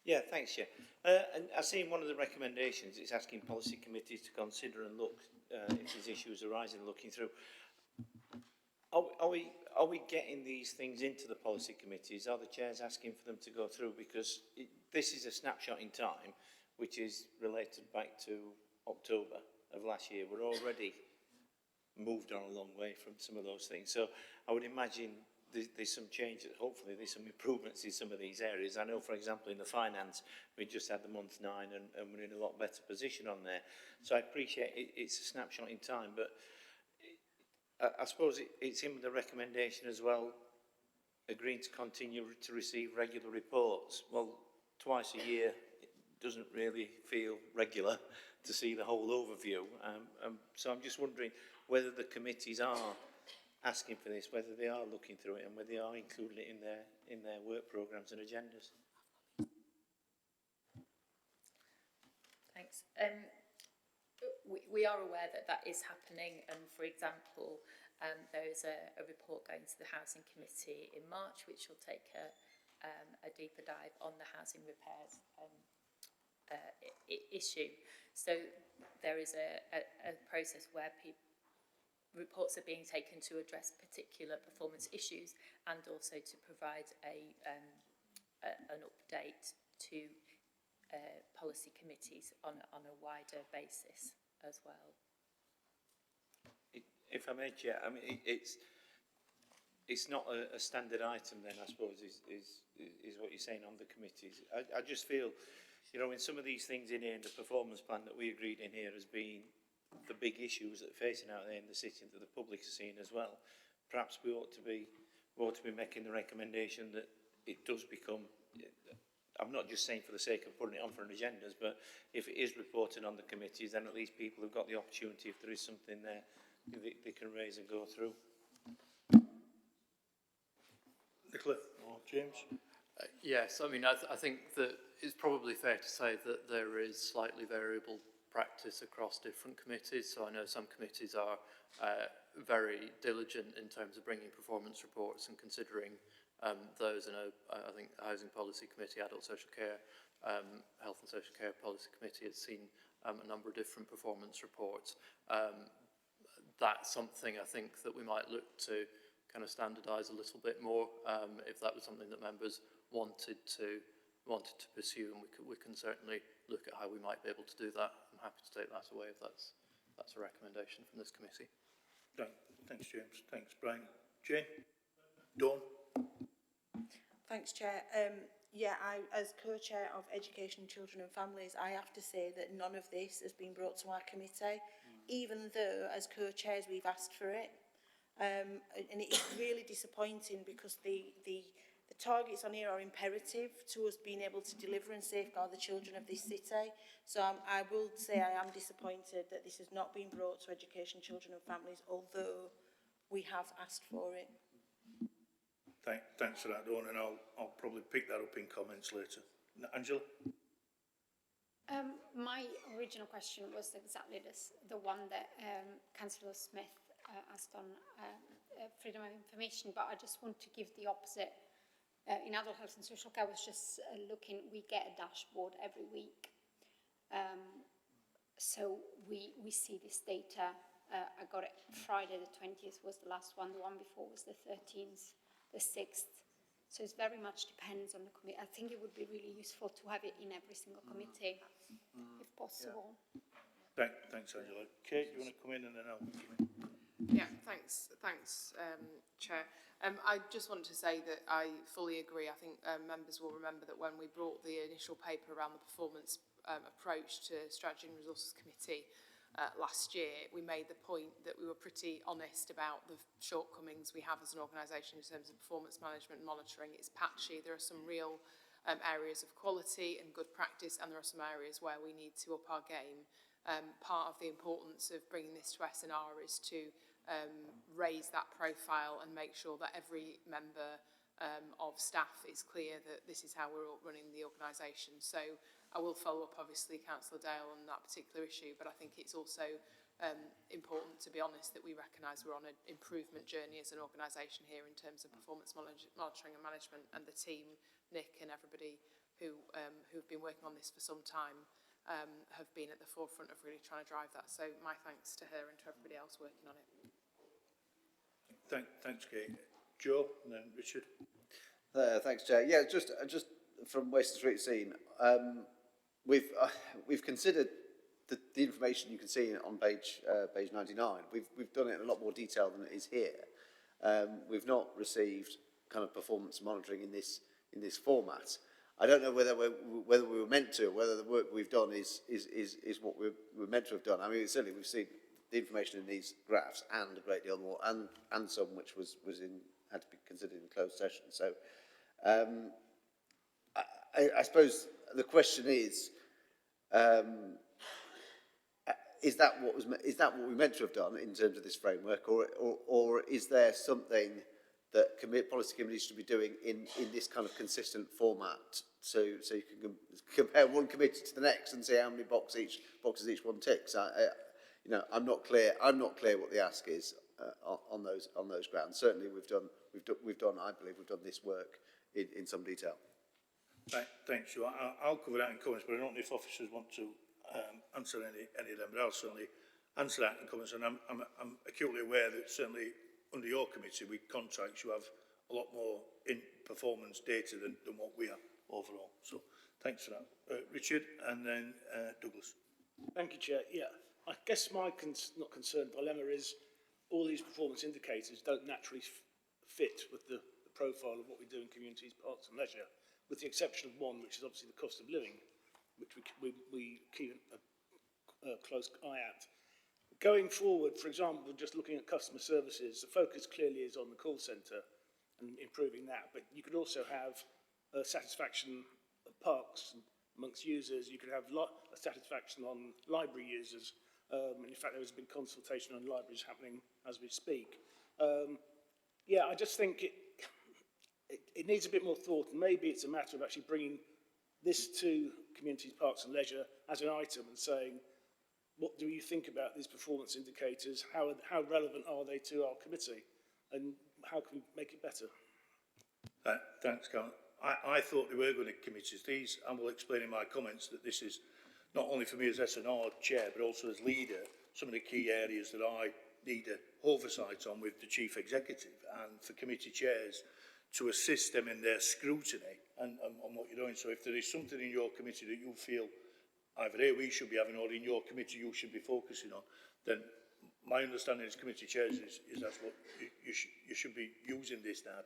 Yeah, thanks, Chair. And I see in one of the recommendations it's asking policy committees to consider and look if there's issues arising, looking through. Are we getting these things into the policy committees? Are the chairs asking for them to go through? Because this is a snapshot in time, which is related back to October of last year. We're already moved on a long way from some of those things. So I would imagine there's some changes, hopefully there's some improvements in some of these areas. I know, for example, in the finance, we just had the month 9 and we're in a lot better position on there. So I appreciate it's a snapshot in time, but I suppose it's in the recommendation as well, agreeing to continue to receive regular reports. Well, twice a year, doesn't really feel regular to see the whole overview. So I'm just wondering whether the committees are asking for this, whether they are looking through it and whether they are including it in their work programmes and agendas. Thanks. We are aware that is happening, and for example, there is a report going to the Housing Committee in March which will take a deeper dive on the housing repairs issue. So there is a process where reports are being taken to address particular performance issues and also to provide an update to policy committees on a wider basis as well. If I may, Chair, I mean, it's not a standard item then, I suppose, is what you're saying on the committees. I just feel, you know, in some of these things in here, in the performance plan that we agreed in here as being the big issues that are facing out there in the city that the public are seeing as well, perhaps we ought to be making the recommendation that it does become, I'm not just saying for the sake of putting it on for an agendas, but if it is reported on the committees, then at least people have got the opportunity, if there is something there, they can raise and go through. Nicola or James? Yes, I mean, I think that it's probably fair to say that there is slightly variable practice across different committees. So I know some committees are very diligent in terms of bringing performance reports and considering those. I think the Housing Policy Committee, Adult Social Care, Health and Social Care Policy Committee has seen a number of different performance reports. That's something I think that we might look to kind of standardise a little bit more if that was something that members wanted to pursue, and we can certainly look at how we might be able to do that. I'm happy to take that away if that's a recommendation from this committee. Thanks, James. Thanks, Brian. Jane? Dawn? Thanks, Chair. Yeah, as co-chair of Education, Children and Families, I have to say that none of this has been brought to our committee, even though as co-chairs we've asked for it. And it is really disappointing because the targets on here are imperative to us being able to deliver and safeguard the children of this city. So I will say I am disappointed that this has not been brought to Education, Children and Families, although we have asked for it. Thanks for that, Dawn, and I'll probably pick that up in comments later. Angela? My original question was exactly the one that Councillor Smith asked on freedom of information, but I just want to give the opposite. In adult health and social care, I was just looking, we get a dashboard every week. So we see this data. I got it Friday the 20th was the last one. The one before was the 13th, the 6th. So it very much depends on the committee. I think it would be really useful to have it in every single committee, if possible. Yeah. Thanks, Angela. Kate, do you want to come in and then I'll come in? Yeah, thanks, Chair. I just want to say that I fully agree. I think members will remember that when we brought the initial paper around the performance approach to Strategy and Resources Committee last year, we made the point that we were pretty honest about the shortcomings we have as an organisation in terms of performance management and monitoring. It's patchy. There are some real areas of quality and good practice, and there are some areas where we need to up our game. Part of the importance of bringing this to SNR is to raise that profile and make sure that every member of staff is clear that this is how we're running the organisation. So I will follow up, obviously, Councillor Dale on that particular issue, but I think it's also important, to be honest, that we recognise we're on an improvement journey as an organisation here in terms of performance monitoring and management, and the team, Nick and everybody who've been working on this for some time have been at the forefront of really trying to drive that. So my thanks to her and to everybody else working on it. Thanks, Kate. Joe, and then Richard. Thanks, Chair. Yeah, just from West Street scene, we've considered the information you can see on page 99. We've done it in a lot more detail than it is here. We've not received kind of performance monitoring in this format. I don't know whether we were meant to, whether the work we've done is what we're meant to have done. I mean, certainly we've seen the information in these graphs and a great deal more, and some which had to be considered in closed session. So I suppose the question is that what we meant to have done in terms of this framework, or is there something that policy committees should be doing in this kind of consistent format, so you can compare one committee to the next and see how many boxes each one ticks? I'm not clear what the ask is on those grounds. Certainly we've done. I believe we've done this work in some detail. Thanks, Joe. I'll cover that in comments, but I don't know if officers want to answer any of them, but I'll certainly answer that in comments. And I'm acutely aware that certainly under your committee, with contracts, you have a lot more in performance data than what we are overall. So thanks for that. Richard, and then Douglas. Thank you, Chair. Yeah, I guess my dilemma is all these performance indicators don't naturally fit with the profile of what we do in communities, parks and leisure, with the exception of one, which is obviously the cost of living, which we keep a close eye at. Going forward, for example, just looking at customer services, the focus clearly is on the call centre and improving that, but you could also have satisfaction of parks amongst users. You could have a satisfaction on library users. And in fact, there has been consultation on libraries happening as we speak. Yeah, I just think it needs a bit more thought, and maybe it's a matter of actually bringing this to communities, parks and leisure as an item and saying, what do you think about these performance indicators? How relevant are they to our committee? And how can we make it better? Thanks, Carl. I thought they were going to committees. These, and will explain in my comments that this is not only for me as S&R chair, but also as leader, some of the key areas that I need oversight on with the chief executive, and for committee chairs to assist them in their scrutiny and on what you're doing. So if there is something in your committee that you feel either here we should be having or in your committee you should be focusing on, then my understanding as committee chairs is that's what you should be using this now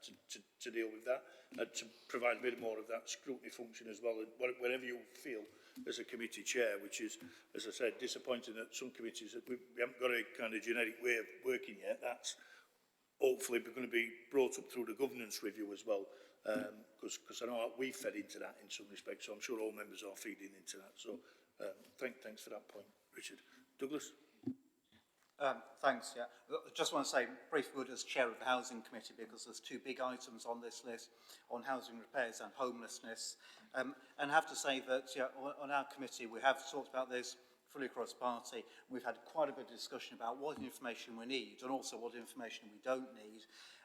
to deal with that, and to provide a bit more of that scrutiny function as well, wherever you feel as a committee chair, which is, as I said, disappointing that some committees that we haven't got a kind of generic way of working yet. That's hopefully going to be brought up through the governance review as well, because I know we fed into that in some respects, so I'm sure all members are feeding into that. So thanks for that point, Richard. Douglas? Thanks, yeah. I just want to say, brief word as chair of the Housing Committee, because there's two big items on this list, on housing repairs and homelessness. And I have to say that on our committee, we have talked about this fully across party. We've had quite a bit of discussion about what information we need and also what information we don't need.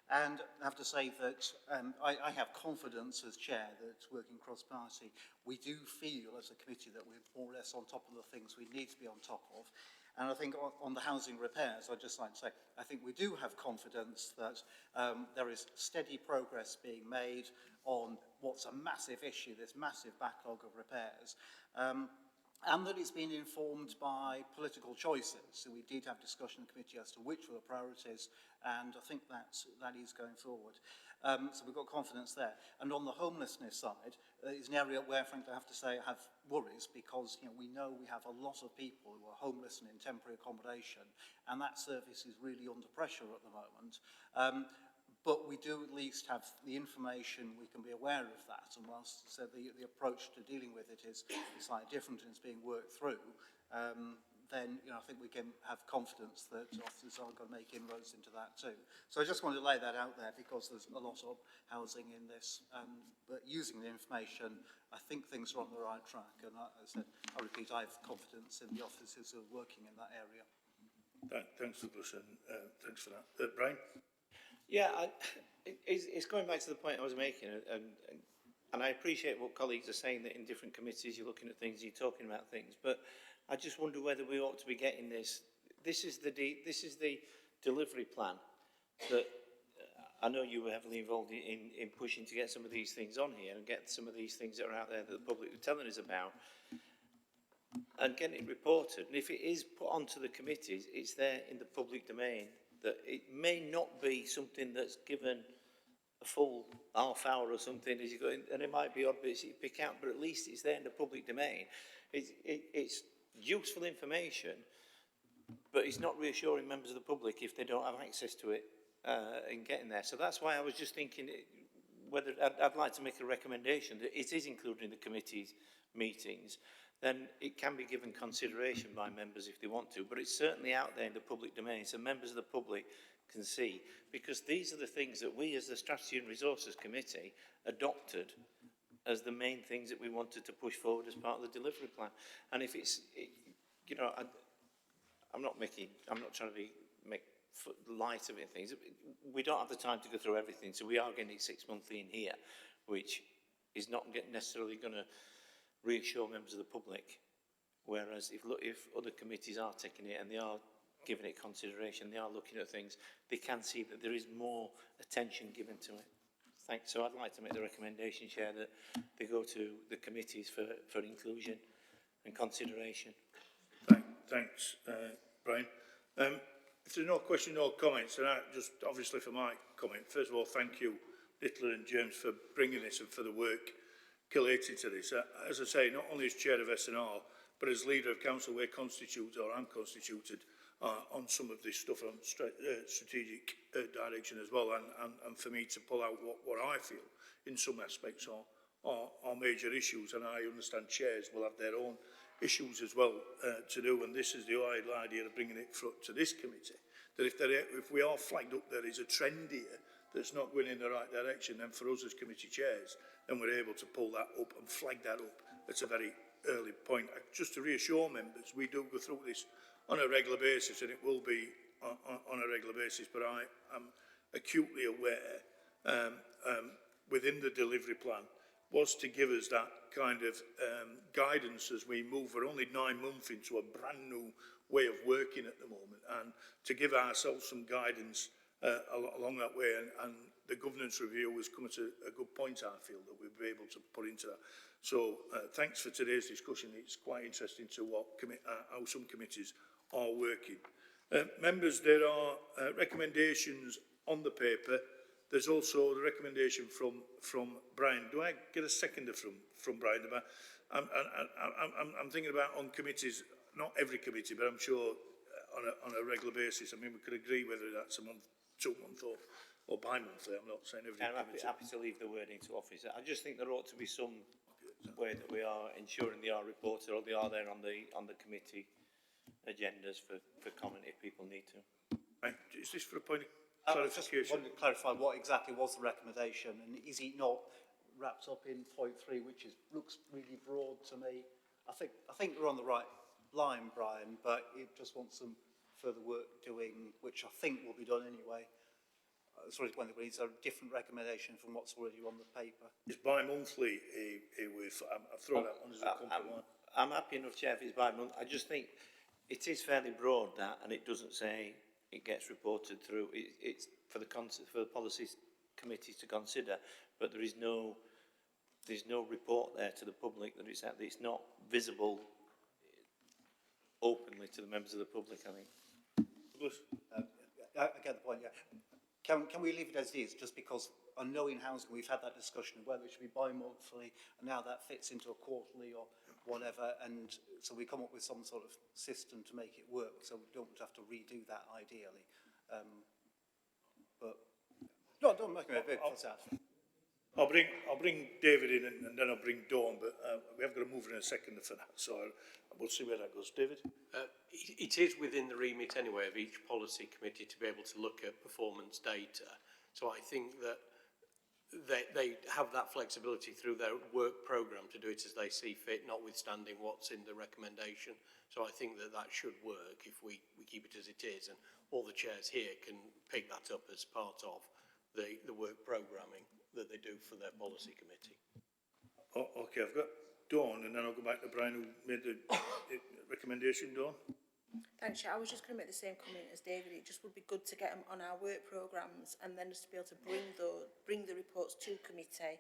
And I have to say that I have confidence as chair that working cross party, we do feel as a committee that we're more or less on top of the things we need to be on top of. And I think on the housing repairs, I'd just like to say, I think we do have confidence that there is steady progress being made on what's a massive issue, this massive backlog of repairs. And that it's been informed by political choices. So we did have discussion in the committee as to which were the priorities, and I think that is going forward. So we've got confidence there. And on the homelessness side, it's an area where, frankly, I have to say I have worries, because we know we have a lot of people who are homeless and in temporary accommodation, and that service is really under pressure at the moment. But we do at least have the information, we can be aware of that, and whilst the approach to dealing with it is slightly different and it's being worked through, then I think we can have confidence that officers are going to make inroads into that too. So I just wanted to lay that out there, because there's a lot of housing in this, but using the information, I think things are on the right track, and as I said, I repeat, I have confidence in the officers who are working in that area. Thanks, Douglas, and thanks for that. Brian? Yeah, it's going back to the point I was making, and I appreciate what colleagues are saying, that in different committees you're looking at things, you're talking about things, but I just wonder whether we ought to be getting this. This is the delivery plan that I know you were heavily involved in pushing to get some of these things on here and get some of these things that are out there that the public are telling us about, and getting it reported. And if it is put onto the committees, it's there in the public domain. That it may not be something that's given a full half hour or something as you go in, and it might be odd bits you pick out, but at least it's there in the public domain. It's useful information, but it's not reassuring members of the public if they don't have access to it in getting there. So that's why I was just thinking whether I'd like to make a recommendation that it is included in the committee's meetings. Then it can be given consideration by members if they want to, but it's certainly out there in the public domain, so members of the public can see, because these are the things that we as the Strategy and Resources Committee adopted as the main things that we wanted to push forward as part of the delivery plan. And if I'm not trying to make light of it and things. We don't have the time to go through everything, so we are getting it 6 monthly in here, which is not necessarily going to reassure members of the public. Whereas if other committees are taking it and they are giving it consideration, they are looking at things, they can see that there is more attention given to it. Thanks. So I'd like to make the recommendation, Chair, that they go to the committees for inclusion and consideration. Thanks, Brian. if there's no question, no comments, then I just, obviously for my comment, first of all, thank you, Littler and James, for bringing this and for the work collated to this. As I say, not only as chair of SNR, but as leader of council, we're constituted, or I'm constituted, on some of this stuff on strategic direction as well, and for me to pull out what I feel in some aspects are major issues, and I understand chairs will have their own issues as well to do, and this is the whole idea of bringing it to this committee, that if we are flagged up there is a trend here that's not going in the right direction, then for us as committee chairs, then we're able to pull that up and flag that up at a very early point. Just to reassure members, we do go through this on a regular basis, and it will be on a regular basis, but I am acutely aware within the delivery plan was to give us that kind of guidance as we move. We're only 9 months into a brand new way of working at the moment, and to give ourselves some guidance along that way, and the governance review has come at a good point, I feel, that we'll be able to put into that. So thanks for today's discussion. It's quite interesting to what how some committees are working. Members, there are recommendations on the paper. There's also the recommendation from Brian. Do I get a seconder from Brian? I'm thinking about on committees, not every committee, but I'm sure on a regular basis. I mean, we could agree whether that's a month, 2 month, or bi-monthly. I'm not saying every committee. I'm happy to leave the wording to office. I just think there ought to be some way that we are ensuring they are reported, or they are there on the committee agendas for comment if people need to. Right. Is this for a point of I just wanted to clarify what exactly was the recommendation, and is it not wrapped up in point 3, which looks really broad to me? I think we're on the right line, Brian, but it just wants some further work doing, which I think will be done anyway. Sorry, it's a different recommendation from what's already on the paper. It's bi-monthly. I've thrown that one as a compromise. I'm happy enough, Chair, if it's bi-monthly. I just think it is fairly broad, that, and it doesn't say it gets reported through. It's for the policy committee to consider, but there's no report there to the public that it's not visible openly to the members of the public, I think. I get the point, yeah. Can we leave it as is, just because I know in housing we've had that discussion of whether it should be bi-monthly, and now that fits into a quarterly or whatever, and so we come up with some sort of system to make it work, so we don't have to redo that ideally. But no, don't make me a big fuss out. I'll bring David in, and then I'll bring Dawn, but we have got to move in a second for that, so we'll see where that goes. David? It is within the remit anyway of each policy committee to be able to look at performance data. So I think that they have that flexibility through their work programme to do it as they see fit, notwithstanding what's in the recommendation. So I think that should work if we keep it as it is, and all the chairs here can pick that up as part of the work programming that they do for their policy committee. Okay, I've got Dawn, and then I'll go back to Brian, who made the recommendation. Dawn? Thanks, Chair. I was just going to make the same comment as David. It just would be good to get them on our work programmes, and then just to be able to bring the reports to committee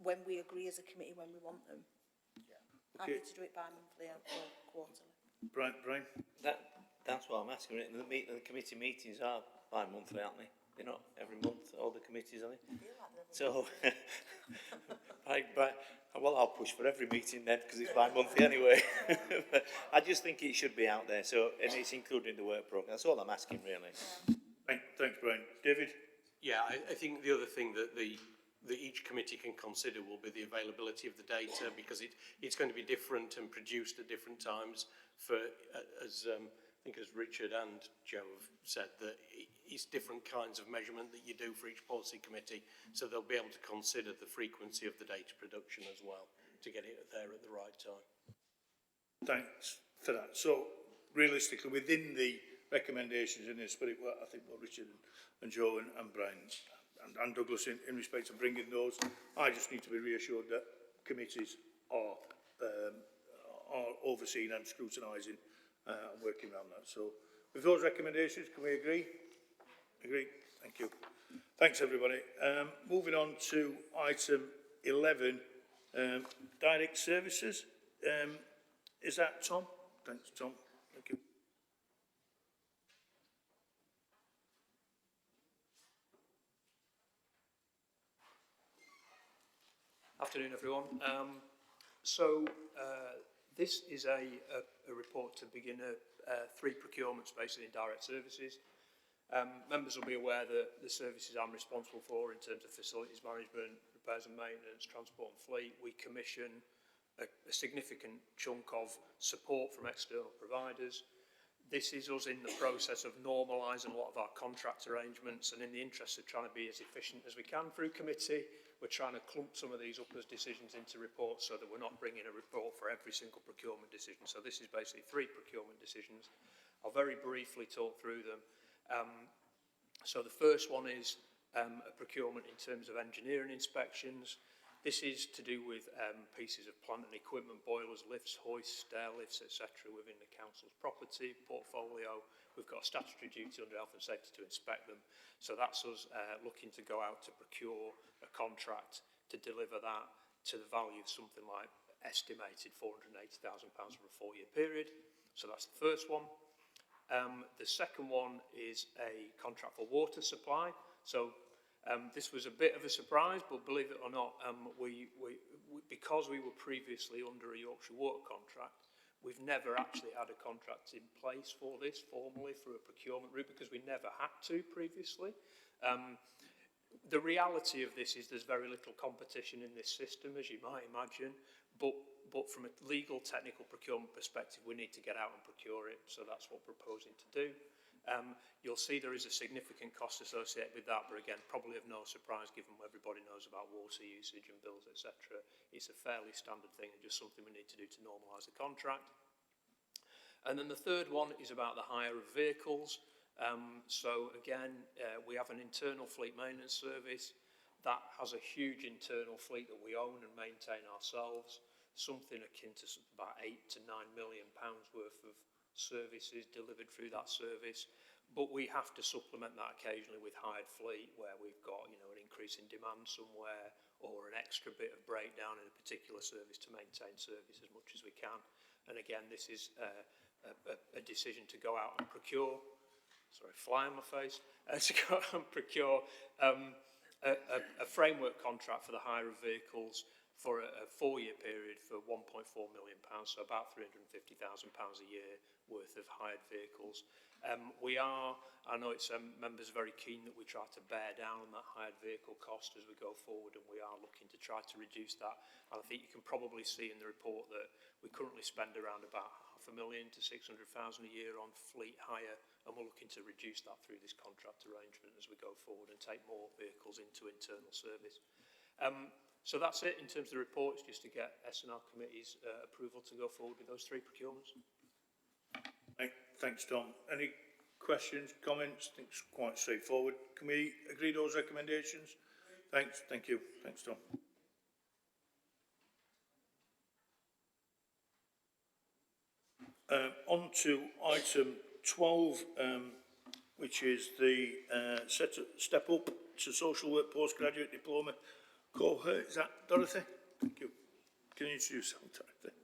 when we agree as a committee when we want them. Yeah. Okay. Happy to do it bi-monthly or quarterly. Brian? That's what I'm asking. The committee meetings are bi-monthly, aren't they? They're not every month, all the committees, are they? So, well, I'll push for every meeting then, because it's bi-monthly anyway. But I just think it should be out there, so, and it's included in the work programme. That's all I'm asking, really. Thanks, Brian. David? Yeah, I think the other thing that each committee can consider will be the availability of the data, because it's going to be different and produced at different times for, as I think as Richard and Joe have said, that it's different kinds of measurement that you do for each policy committee, so they'll be able to consider the frequency of the data production as well to get it there at the right time. Thanks for that. So realistically, within the recommendations in the spirit, I think what Richard and Joe and Brian and Douglas in respect of bringing those, I just need to be reassured that committees are overseeing and scrutinising and working around that. So with those recommendations, can we agree? Agree. Thank you. Thanks, everybody. Moving on to item 11, direct services. Is that Tom? Thanks, Tom. Thank you. Afternoon, everyone. This is a report to begin 3 procurements basically in direct services. Members will be aware that the services I'm responsible for in terms of facilities management, repairs and maintenance, transport and fleet, we commission a significant chunk of support from external providers. This is us in the process of normalising a lot of our contract arrangements, and in the interest of trying to be as efficient as we can through committee, we're trying to clump some of these up as decisions into reports so that we're not bringing a report for every single procurement decision. So this is basically 3 procurement decisions. I'll very briefly talk through them. So the first one is a procurement in terms of engineering inspections. This is to do with pieces of plant and equipment, boilers, lifts, hoists, stair lifts, etc. within the council's property portfolio. We've got a statutory duty under health and safety to inspect them. So that's us looking to go out to procure a contract to deliver that to the value of something like estimated £480,000 for a 4-year period. So that's the first one. The second one is a contract for water supply. So this was a bit of a surprise, but believe it or not, because we were previously under a Yorkshire Water contract, we've never actually had a contract in place for this formally through a procurement route because we never had to previously. The reality of this is there's very little competition in this system, as you might imagine, but from a legal technical procurement perspective, we need to get out and procure it, so that's what we're proposing to do. You'll see there is a significant cost associated with that, but again, probably of no surprise given what everybody knows about water usage and bills, etc. It's a fairly standard thing and just something we need to do to normalise the contract. And then the third one is about the hire of vehicles. So again, we have an internal fleet maintenance service that has a huge internal fleet that we own and maintain ourselves, something akin to about £8 to £9 million worth of services delivered through that service, but we have to supplement that occasionally with hired fleet where we've got, you know, an increase in demand somewhere or an extra bit of breakdown in a particular service to maintain service as much as we can. And again, this is a decision to go out and procure, sorry, fly on my face, to go out and procure a framework contract for the hire of vehicles for a 4-year period for £1.4 million, so about £350,000 a year worth of hired vehicles. I know it's members are very keen that we try to bear down on that hired vehicle cost as we go forward, and we are looking to try to reduce that. And I think you can probably see in the report that we currently spend around about £500,000 to £600,000 a year on fleet hire, and we're looking to reduce that through this contract arrangement as we go forward and take more vehicles into internal service. So that's it in terms of the report. It's just to get S&R Committee's approval to go forward with those 3 procurements. Thanks, Tom. Any questions, comments? I think it's quite straightforward. Can we agree those recommendations? Thanks. Thank you. Thanks, Tom. On to item 12, which is the step up to social work postgraduate diploma cohort. Is that Dorothy? Thank you. Can you introduce yourself, Dorothy?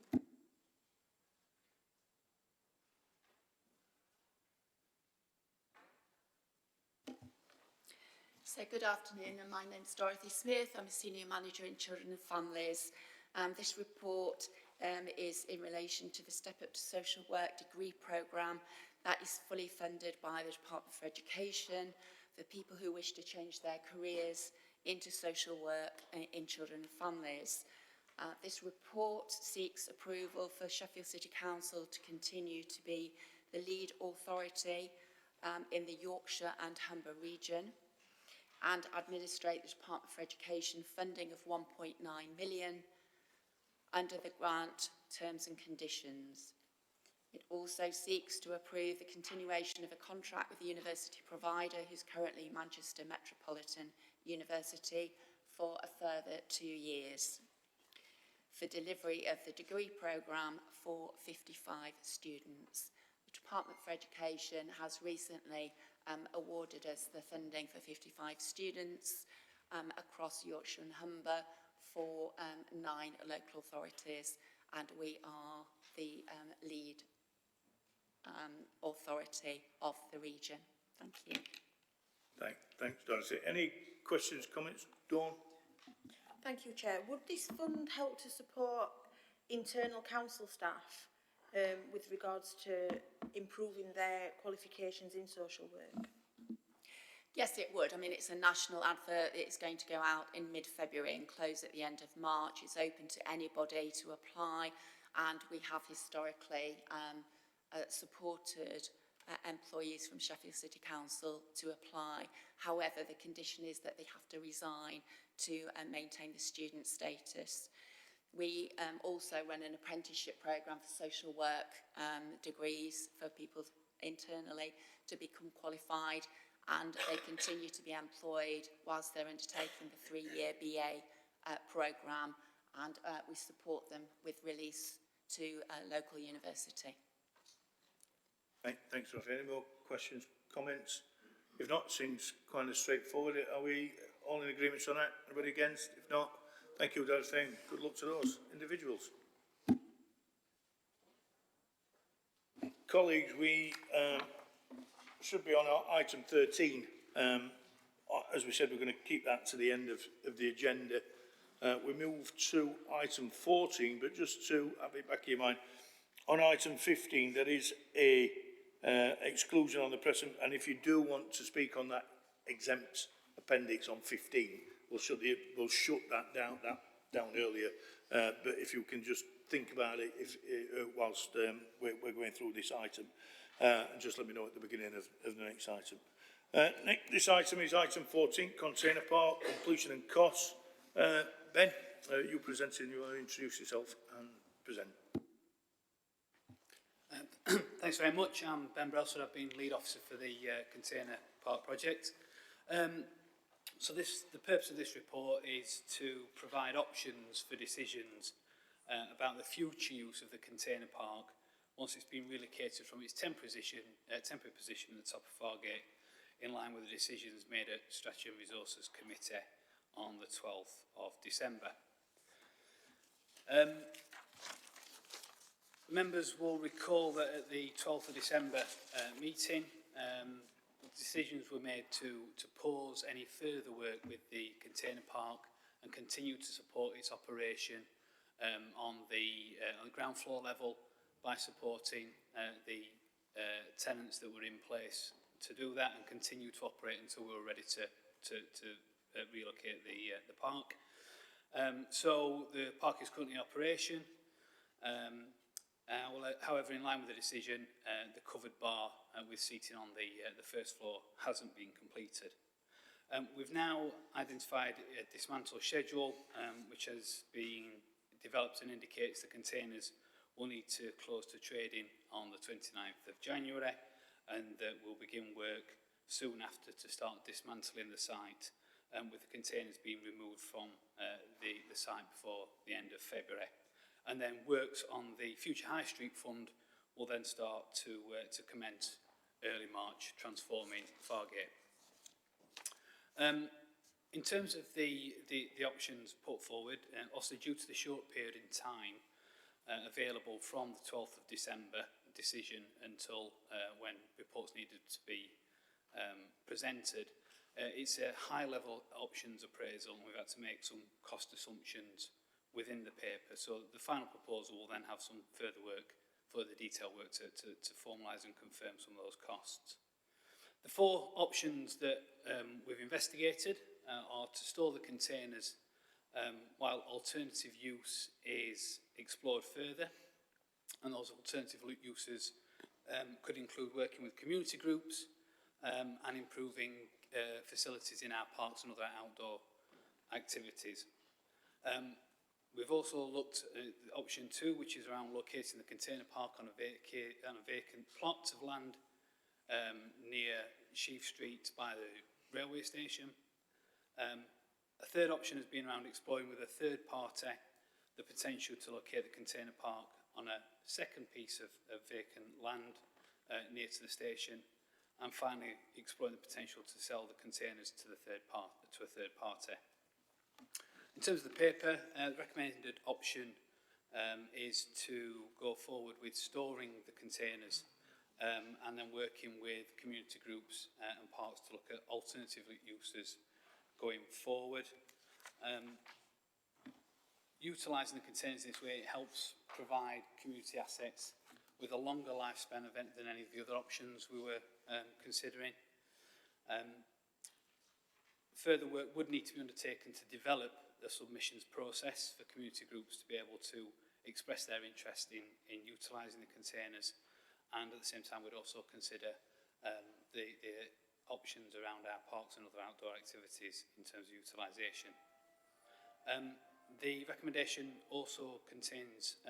So good afternoon, and my name's Dorothy Smith. I'm a Senior Manager in Children and Families. This report is in relation to the Step Up to Social Work degree programme that is fully funded by the Department for Education for people who wish to change their careers into social work in children and families. This report seeks approval for Sheffield City Council to continue to be the lead authority in the Yorkshire and Humber region, and administrate the Department for Education funding of £1.9 million under the grant terms and conditions. It also seeks to approve the continuation of a contract with the university provider, who's currently Manchester Metropolitan University, for a further 2 years for delivery of the degree programme for 55 students. The Department for Education has recently awarded us the funding for 55 students across Yorkshire and Humber for 9 local authorities, and we are the lead authority of the region. Thank you. Thanks, Dorothy. Any questions, comments? Dawn? Thank you, Chair. Would this fund help to support internal council staff with regards to improving their qualifications in social work? Yes, it would. I mean, it's a national advert. It's going to go out in mid-February and close at the end of March. It's open to anybody to apply, and we have historically supported employees from Sheffield City Council to apply. However, the condition is that they have to resign to maintain the student status. We also run an apprenticeship programme for social work degrees for people internally to become qualified, and they continue to be employed whilst they're undertaking the 3-year BA programme, and we support them with release to a local university. Thanks, Sophie. Any more questions, comments? If not, seems kind of straightforward. Are we all in agreement on that? Anybody against? If not, thank you, Delphine. Good luck to those individuals. Colleagues, we should be on our item 13. As we said, we're going to keep that to the end of the agenda. We move to item 14, but just to have it back in your mind, on item 15, there is a exclusion on the present, and if you do want to speak on that exempt appendix on 15, we'll shut that down earlier. But if you can just think about it whilst we're going through this item, and just let me know at the beginning of the next item. This item is item 14, Container Park, completion and costs. Ben, you presenting, you want to introduce yourself and present. Thanks very much. I'm Ben Brelsford. I've been lead officer for the Container Park project. So the purpose of this report is to provide options for decisions about the future use of the container park once it's been relocated from its temporary position at the top of Fargate, in line with the decisions made at Strategy and Resources Committee on the 12th of December. Members will recall that at the 12th of December meeting, decisions were made to pause any further work with the container park and continue to support its operation on the ground floor level by supporting the tenants that were in place to do that, and continue to operate until we were ready to relocate the park. So the park is currently in operation. However, in line with the decision, the covered bar with seating on the first floor hasn't been completed. We've now identified a dismantle schedule which has been developed and indicates the containers will need to close to trading on the 29th of January, and we'll begin work soon after to start dismantling the site, with the containers being removed from the site before the end of February. And then works on the future High Street Fund will then start to commence early March, transforming Fargate. In terms of the options put forward, also due to the short period in time available from the 12th of December decision until when reports needed to be presented, it's a high-level options appraisal, and we've had to make some cost assumptions within the paper. So the final proposal will then have some further detailed work to formalise and confirm some of those costs. The 4 options that we've investigated are to store the containers while alternative use is explored further, and those alternative uses could include working with community groups and improving facilities in our parks and other outdoor activities. We've also looked at option 2, which is around locating the container park on a vacant plot of land near Sheaf Street by the railway station. A third option has been around exploring with a third party the potential to locate the container park on a second piece of vacant land near to the station, and finally exploring the potential to sell the containers to a third party. In terms of the paper, the recommended option is to go forward with storing the containers and then working with community groups and parks to look at alternative uses going forward. utilising the containers in this way, it helps provide community assets with a longer lifespan than any of the other options we were considering. Further work would need to be undertaken to develop the submissions process for community groups to be able to express their interest in utilising the containers, and at the same time we'd also consider the options around our parks and other outdoor activities in terms of utilisation. The recommendation also contains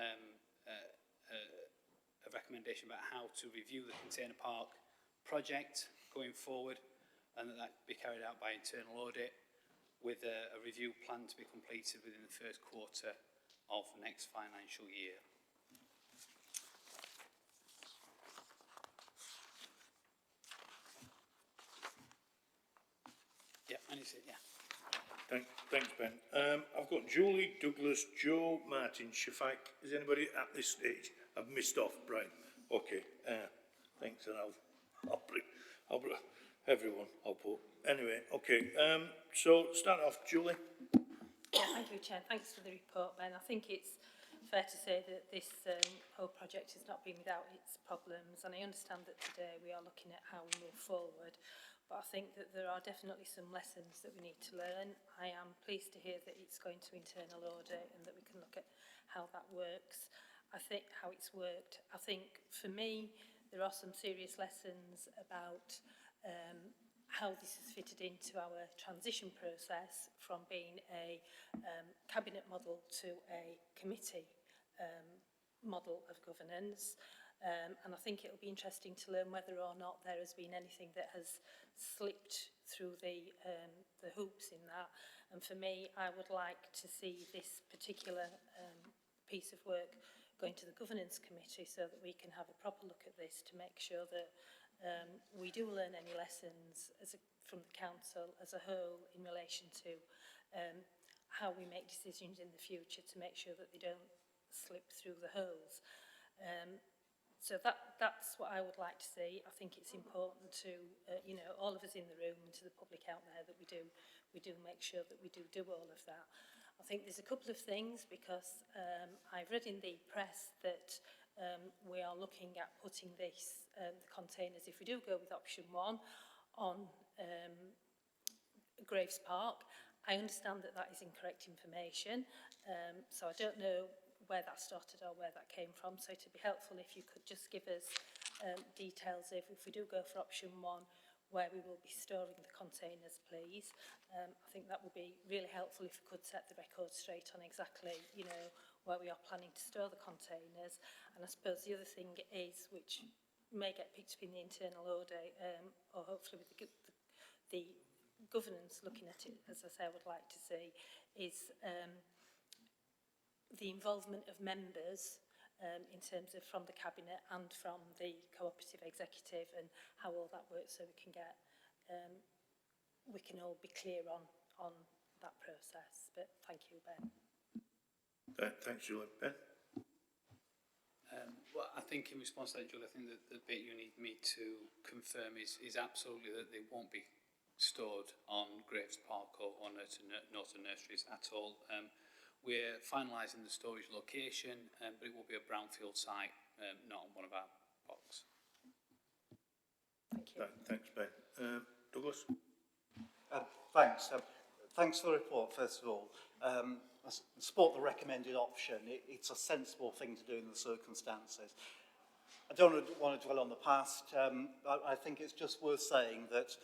a recommendation about how to review the container park project going forward, and that be carried out by internal audit, with a review planned to be completed within the first quarter of next financial year. Yeah, and it's it, yeah. Thanks, Ben. I've got Julie, Douglas, Joe, Martin, Shafak. Is anybody at this stage? I've missed off, Brian. Okay. Thanks, and I'll bring everyone. I'll put. Anyway, okay. So start off, Julie. Yeah, thank you, Chair. Thanks for the report, Ben. I think it's fair to say that this whole project has not been without its problems, and I understand that today we are looking at how we move forward. But I think that there are definitely some lessons that we need to learn. I am pleased to hear that it's going to internal audit and that we can look at how that works. I think how it's worked. I think for me, there are some serious lessons about how this has fitted into our transition process from being a cabinet model to a committee model of governance. And I think it'll be interesting to learn whether or not there has been anything that has slipped through the hoops in that. And for me, I would like to see this particular piece of work going to the governance committee so that we can have a proper look at this to make sure that we do learn any lessons from the council as a whole in relation to how we make decisions in the future to make sure that they don't slip through the holes. So that's what I would like to see. I think it's important to, you know, all of us in the room and to the public out there that we do make sure that we do all of that. I think there's a couple of things because I've read in the press that we are looking at putting this, the containers, if we do go with option 1, on Graves Park. I understand that that is incorrect information, so I don't know where that started or where that came from. So to be helpful, if you could just give us details if we do go for option 1, where we will be storing the containers, please. I think that would be really helpful if we could set the record straight on exactly, you know, where we are planning to store the containers. And I suppose the other thing is, which may get picked up in the internal audit, or hopefully with the governance looking at it, as I say, I would like to see, is the involvement of members in terms of from the cabinet and from the cooperative executive, and how all that works, so we can get we can all be clear on that process. But thank you, Ben. Thanks, Julie. Ben? Well, I think in response to that, Julie, I think that the bit you need me to confirm is absolutely that they won't be stored on Graves Park or Norton Nurseries at all. We're finalising the storage location, but it will be a brownfield site, not on one of our parks. Thank you. Thanks, Ben. Douglas? Thanks. Thanks for the report, first of all. I support the recommended option. It's a sensible thing to do in the circumstances. I don't want to dwell on the past. I think it's just worth saying that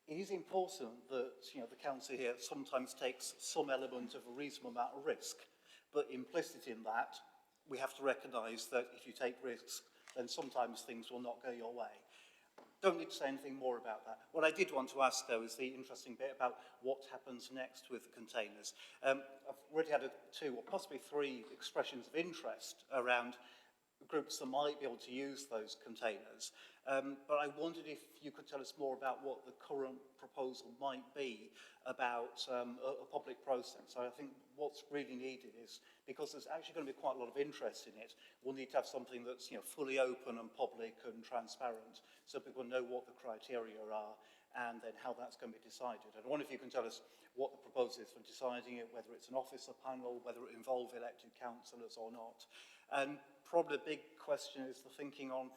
it is important that, you know, the council here sometimes takes some element of a reasonable amount of risk, but implicit in that, we have to recognise that if you take risks, then sometimes things will not go your way. Don't need to say anything more about that. What I did want to ask, though, is the interesting bit about what happens next with the containers. I've already had 2 or possibly 3 expressions of interest around groups that might be able to use those containers. But I wondered if you could tell us more about what the current proposal might be about a public process. I think what's really needed is, because there's actually going to be quite a lot of interest in it, we'll need to have something that's, you know, fully open and public and transparent, so people know what the criteria are and then how that's going to be decided. I wonder if you can tell us what the proposal is for deciding it, whether it's an officer panel, whether it involves elected councillors or not. And probably the big question is the thinking on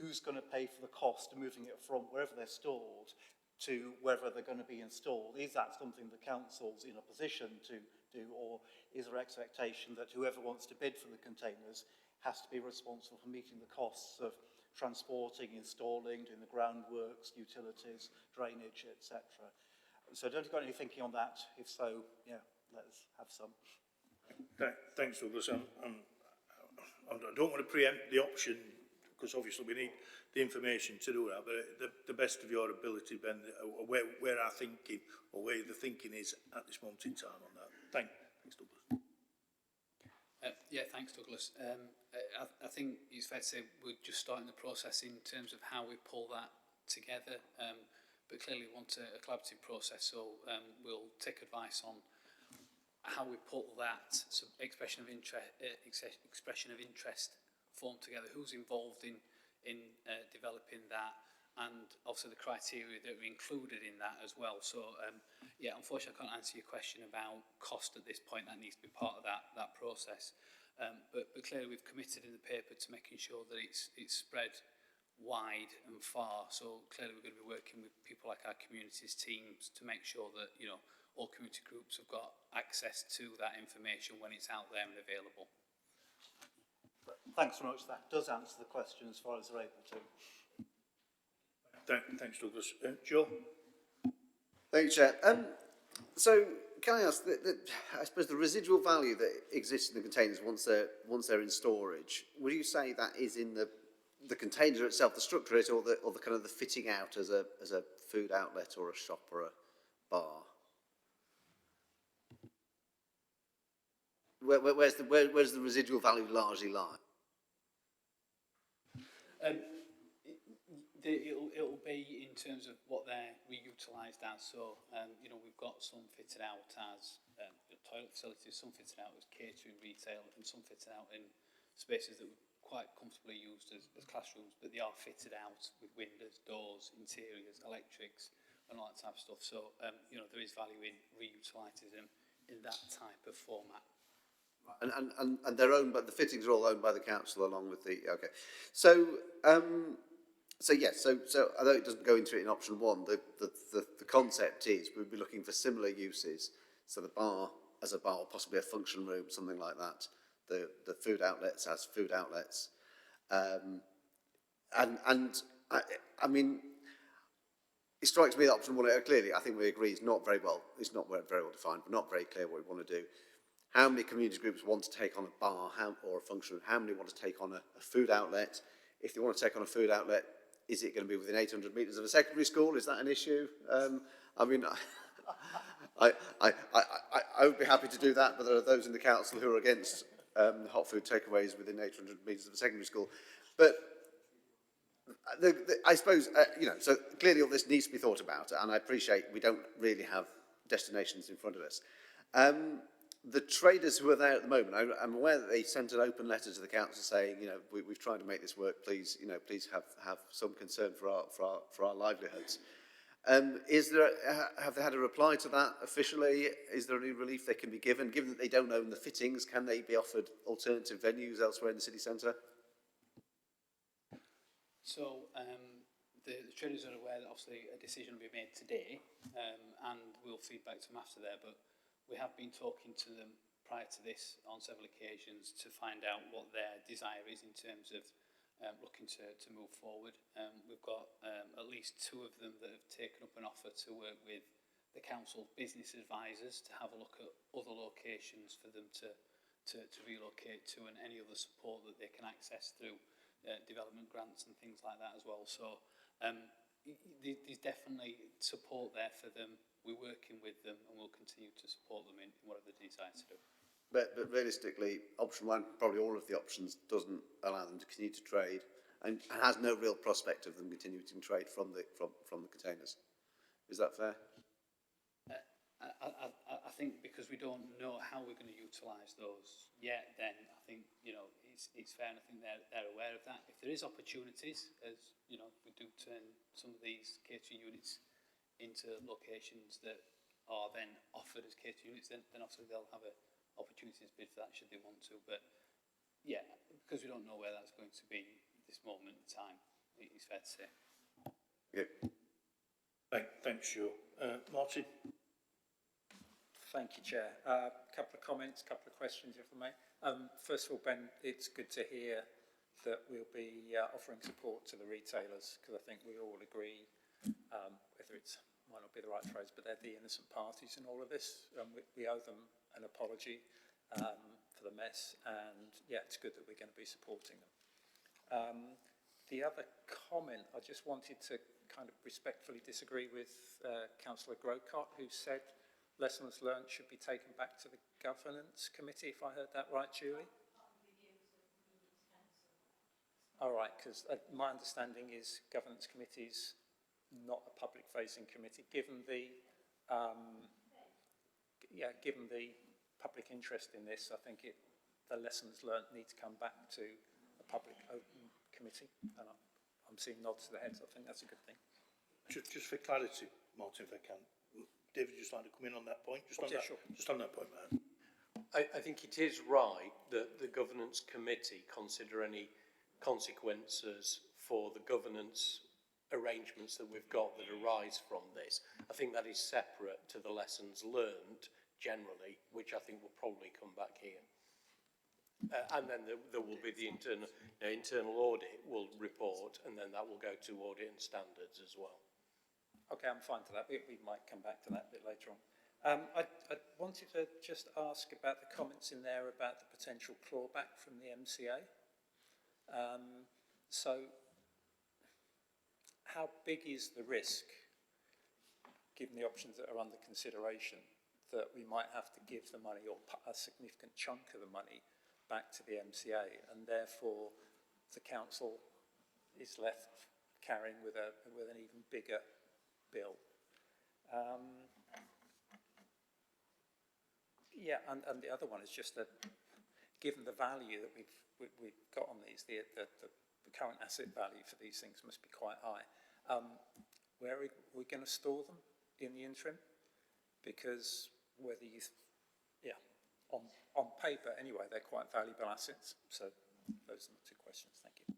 who's going to pay for the cost of moving it from wherever they're stored to wherever they're going to be installed. Is that something the council's in a position to do, or is there expectation that whoever wants to bid for the containers has to be responsible for meeting the costs of transporting, installing, doing the groundworks, utilities, drainage, etc.? So don't you got any thinking on that? If so, yeah, let's have some. Thanks, Douglas. I don't want to preempt the option, because obviously we need the information to do that, but the best of your ability, Ben, where our thinking, or where the thinking is at this moment in time on that. Thanks, Douglas. Yeah, thanks, Douglas. I think it's fair to say we're just starting the process in terms of how we pull that together, but clearly we want a collaborative process, so we'll take advice on how we pull that expression of interest form together, who's involved in developing that, and also the criteria that are included in that as well. So yeah, unfortunately I can't answer your question about cost at this point. That needs to be part of that process. But clearly we've committed in the paper to making sure that it's spread wide and far. So clearly we're going to be working with people like our communities teams to make sure that, you know, all community groups have got access to that information when it's out there and available. Thanks very much. That does answer the question as far as they're able to. Thanks, Douglas. Joe? Thank you, Chair. So, can I ask, I suppose the residual value that exists in the containers once they're in storage, would you say that is in the container itself, the structure of it, or the kind of the fitting out as a food outlet or a shop or a bar? Where does the residual value largely lie? It'll be in terms of what they're reutilised as. So, you know, we've got some fitted out as toilet facilities, some fitted out as catering, retail, and some fitted out in spaces that we've quite comfortably used as classrooms, but they are fitted out with windows, doors, interiors, electrics, and all that type of stuff. So, you know, there is value in reutilising them in that type of format. And they're owned, but the fittings are all owned by the council along with the, okay. So, yes, so although it doesn't go into it in option one, the concept is we'd be looking for similar uses. So the bar as a bar, possibly a function room, something like that. The food outlets as food outlets. I mean, it strikes me that option one, clearly, I think we agree, it's not very well defined, but not very clear what we want to do. How many community groups want to take on a bar or a function room? How many want to take on a food outlet? If they want to take on a food outlet, is it going to be within 800 metres of a secondary school? Is that an issue? I mean, I would be happy to do that, but there are those in the council who are against hot food takeaways within 800 metres of a secondary school. But I suppose, you know, so clearly all this needs to be thought about, and I appreciate we don't really have destinations in front of us. The traders who are there at the moment, I'm aware that they sent an open letter to the council saying, you know, we've tried to make this work. Please, you know, please have some concern for our livelihoods. Have they had a reply to that officially? Is there any relief they can be given? Given that they don't own the fittings, can they be offered alternative venues elsewhere in the city centre? So the traders are aware that obviously a decision will be made today, and we'll feed back to them after there. But we have been talking to them prior to this on several occasions to find out what their desire is in terms of looking to move forward. We've got at least 2 of them that have taken up an offer to work with the council business advisors to have a look at other locations for them to relocate to, and any other support that they can access through development grants and things like that as well. So there's definitely support there for them. We're working with them, and we'll continue to support them in whatever they decide to do. But realistically, option one, probably all of the options, doesn't allow them to continue to trade, and has no real prospect of them continuing to trade from the containers. Is that fair? I think because we don't know how we're going to utilise those yet, then I think, you know, it's fair, and I think they're aware of that. If there is opportunities, as you know, we do turn some of these catering units into locations that are then offered as catering units, then obviously they'll have an opportunity to bid for that should they want to. But yeah, because we don't know where that's going to be at this moment in time, it's fair to say. Okay. Thanks, Joe. Martin? Thank you, Chair. A couple of comments, a couple of questions, if I may. First of all, Ben, it's good to hear that we'll be offering support to the retailers, because I think we all agree, whether it's, might not be the right phrase, but they're the innocent parties in all of this. We owe them an apology for the mess, and yeah, it's good that we're going to be supporting them. The other comment, I just wanted to kind of respectfully disagree with Councillor Grocott, who said lessons learned should be taken back to the governance committee, if I heard that right, Julie? All right, because my understanding is governance committees not a public-facing committee. Given the given the public interest in this, I think the lessons learned need to come back to a public open committee. And I'm seeing nods to the heads. I think that's a good thing. Just for clarity, Martin, if I can. David, just like to come in on that point? Just on that point, man. I think it is right that the governance committee consider any consequences for the governance arrangements that we've got that arise from this. I think that is separate to the lessons learned generally, which I think will probably come back here. And then there will be the internal audit will report, and then that will go to audit and standards as well. Okay, I'm fine to that. We might come back to that a bit later on. I wanted to just ask about the comments in there about the potential clawback from the MCA. So, how big is the risk, given the options that are under consideration, that we might have to give the money, or a significant chunk of the money, back to the MCA, and therefore the council is left carrying with an even bigger bill? Yeah, and the other one is just that, given the value that we've got on these, the current asset value for these things must be quite high. Where are we going to store them in the interim? Because whether you, on paper anyway, they're quite valuable assets. So those are the two questions. Thank you.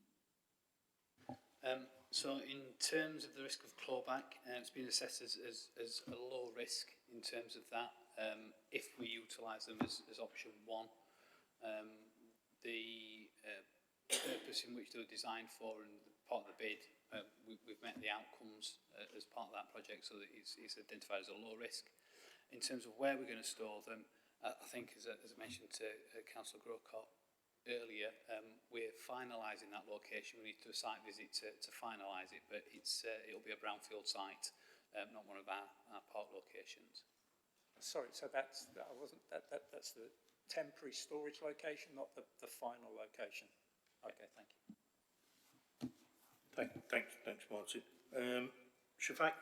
So in terms of the risk of clawback, it's been assessed as a low risk in terms of that. If we utilise them as option one, the purpose in which they were designed for and part of the bid, we've met the outcomes as part of that project, so that it's identified as a low risk. In terms of where we're going to store them, I think, as I mentioned to Councillor Grocott earlier, we're finalising that location. We need to do a site visit to finalise it, but it'll be a brownfield site, not one of our park locations. Sorry, so that's the temporary storage location, not the final location. Okay, thank you. Thanks, Martin. Shafak?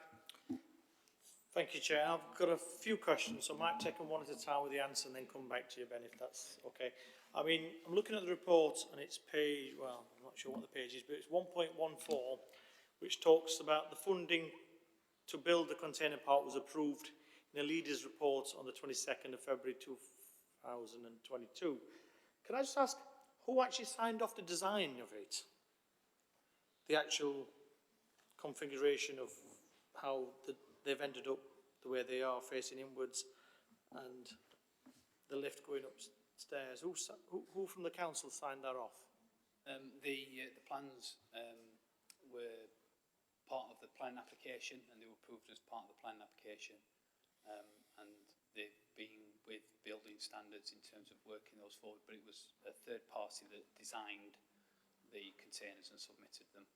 Thank you, Chair. I've got a few questions, so I might take them one at a time with the answer and then come back to you, Ben, if that's okay. I mean, I'm looking at the report and it's page, well, I'm not sure what the page is, but it's 1.14, which talks about the funding to build the container park was approved in a leaders report on the 22nd of February 2022. Can I just ask, who actually signed off the design of it? The actual configuration of how they've ended up the way they are, facing inwards, and the lift going upstairs. Who from the council signed that off? The plans were part of the plan application, and they were approved as part of the plan application, and they've been with building standards in terms of working those forward, but it was a third party that designed the containers and submitted them.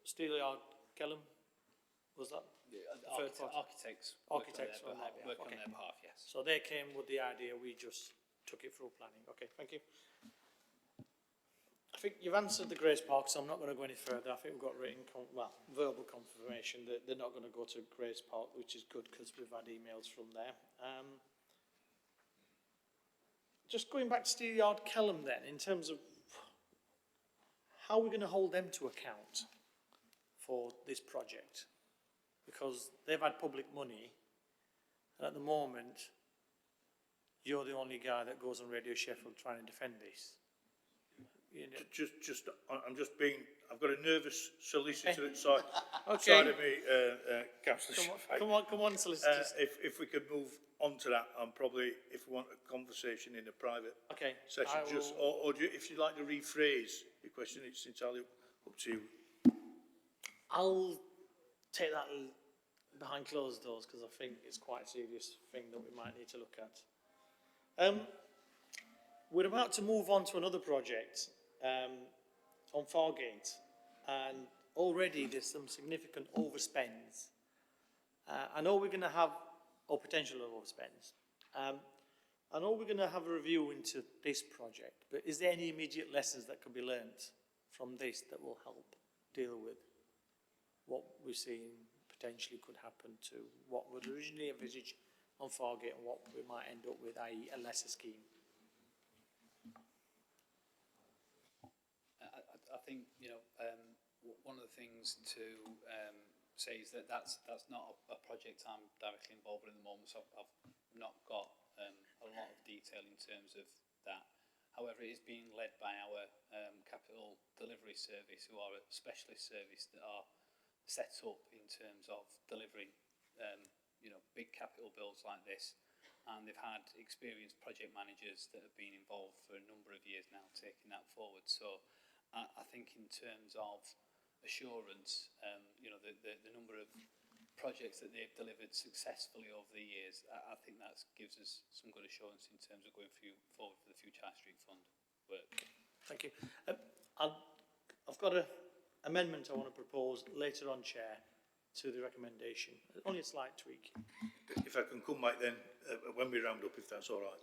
Steelyard Kellum, was that? Architects work on their behalf, yes. So they came with the idea, we just took it through planning. Okay, thank you. I think you've answered the Grace Park, so I'm not going to go any further. I think we've got verbal confirmation that they're not going to go to Grace Park, which is good because we've had emails from there. Just going back to Steelyard Kellum then, in terms of how are we going to hold them to account for this project? Because they've had public money, and at the moment, you're the only guy that goes on Radio Sheffield trying to defend this. You know. I've got a nervous solicitor at side of me, Councillor Sheffield. Come on, solicitors. If we could move on to that, and probably if we want a conversation in a private session, or if you'd like to rephrase your question, it's entirely up to you. I'll take that behind closed doors because I think it's quite a serious thing that we might need to look at. We're about to move on to another project on Fargate, and already there's some significant overspends. I know we're going to have, or potential overspends. I know we're going to have a review into this project, but is there any immediate lessons that can be learnt from this that will help deal with what we're seeing potentially could happen to what was originally envisaged on Fargate and what we might end up with, i.e. a lesser scheme? I think, you know, one of the things to say is that that's not a project I'm directly involved with at the moment, so I've not got a lot of detail in terms of that. However, it is being led by our capital delivery service, who are a specialist service that are set up in terms of delivering you know, big capital builds like this, and they've had experienced project managers that have been involved for a number of years now taking that forward. So I think in terms of assurance, you know, the number of projects that they've delivered successfully over the years, I think that gives us some good assurance in terms of going forward for the Future High Street Fund work. Thank you. I've got an amendment I want to propose later on, Chair, to the recommendation. Only a slight tweak. If I can come back then, when we round up, if that's all right,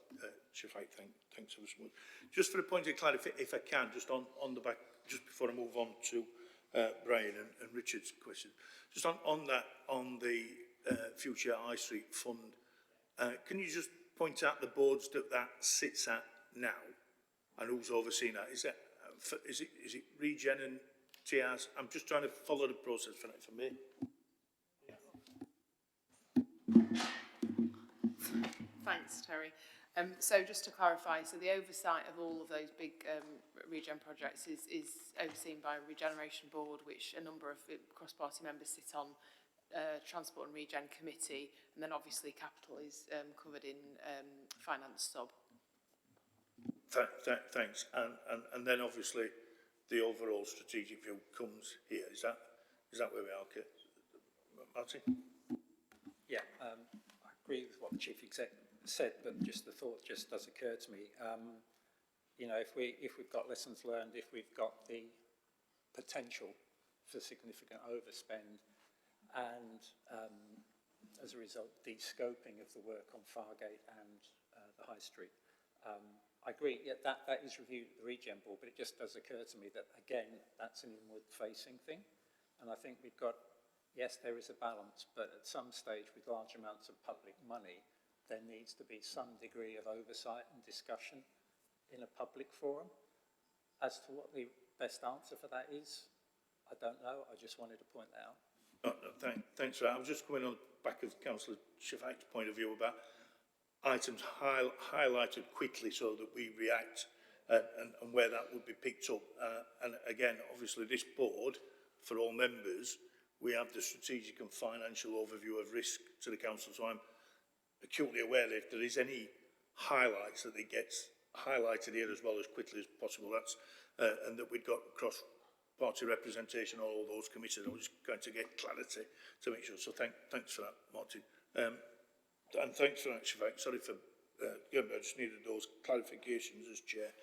Shafik, thanks so much. Just for a point of clarity, if I can, just on the back, just before I move on to Brian and Richard's question, just on the Future High Street Fund, can you just point out the boards that sits at now, and who's overseeing that? Is it Regen and TRs? I'm just trying to follow the process for me. Thanks, Terry. So just to clarify, so the oversight of all of those big regen projects is overseen by a regeneration board, which a number of cross-party members sit on, Transport and Regen Committee, and then obviously capital is covered in finance sub. Thanks. And then obviously the overall strategic view comes here. Is that where we are, okay? Martin? Yeah, I agree with what the Chief Exec said, but just the thought just does occur to me. You know, if we've got lessons learned, if we've got the potential for significant overspend, and as a result, de-scoping of the work on Fargate and the High Street, I agree. Yeah, that is reviewed at the Regen Board, but it just does occur to me that again, that's an inward-facing thing, and I think we've got. Yes, there is a balance, but at some stage with large amounts of public money, there needs to be some degree of oversight and discussion in a public forum. As to what the best answer for that is, I don't know. I just wanted to point that out. Thanks for that. I was just coming on the back of Councillor Shafik's point of view about items highlighted quickly so that we react and where that would be picked up. And again, obviously this board, for all members, we have the strategic and financial overview of risk to the council, so I'm acutely aware that if there is any highlights that it gets highlighted here as well as quickly as possible. That's and that we've got cross-party representation on all those committees. I was going to get clarity to make sure. So thanks for that, Martin. And thanks for that, Shafik. Sorry for I just needed those clarifications as chair.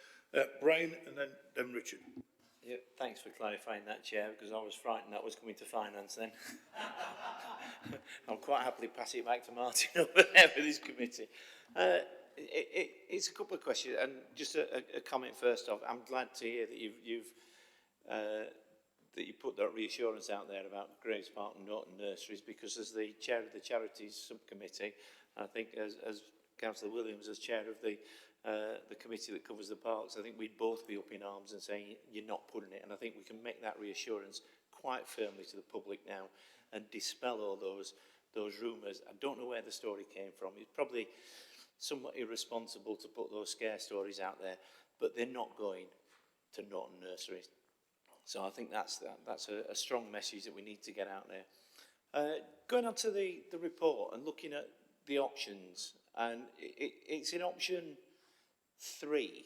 Brian and then Richard. Yeah, thanks for clarifying that, Chair, because I was frightened that was coming to finance then. I'll quite happily pass it back to Martin over there with his committee. It's a couple of questions, and just a comment first off. I'm glad to hear that you put that reassurance out there about Graves Park and Norton Nurseries, because as the chair of the Charities Subcommittee, I think as Councillor Williams as chair of the the committee that covers the parks, I think we'd both be up in arms and saying you're not putting it. And I think we can make that reassurance quite firmly to the public now and dispel all those rumours. I don't know where the story came from. It's probably somewhat irresponsible to put those scare stories out there, but they're not going to Norton nurseries. So I think that's a strong message that we need to get out there. Going on to the report and looking at the options, and it's in option 3.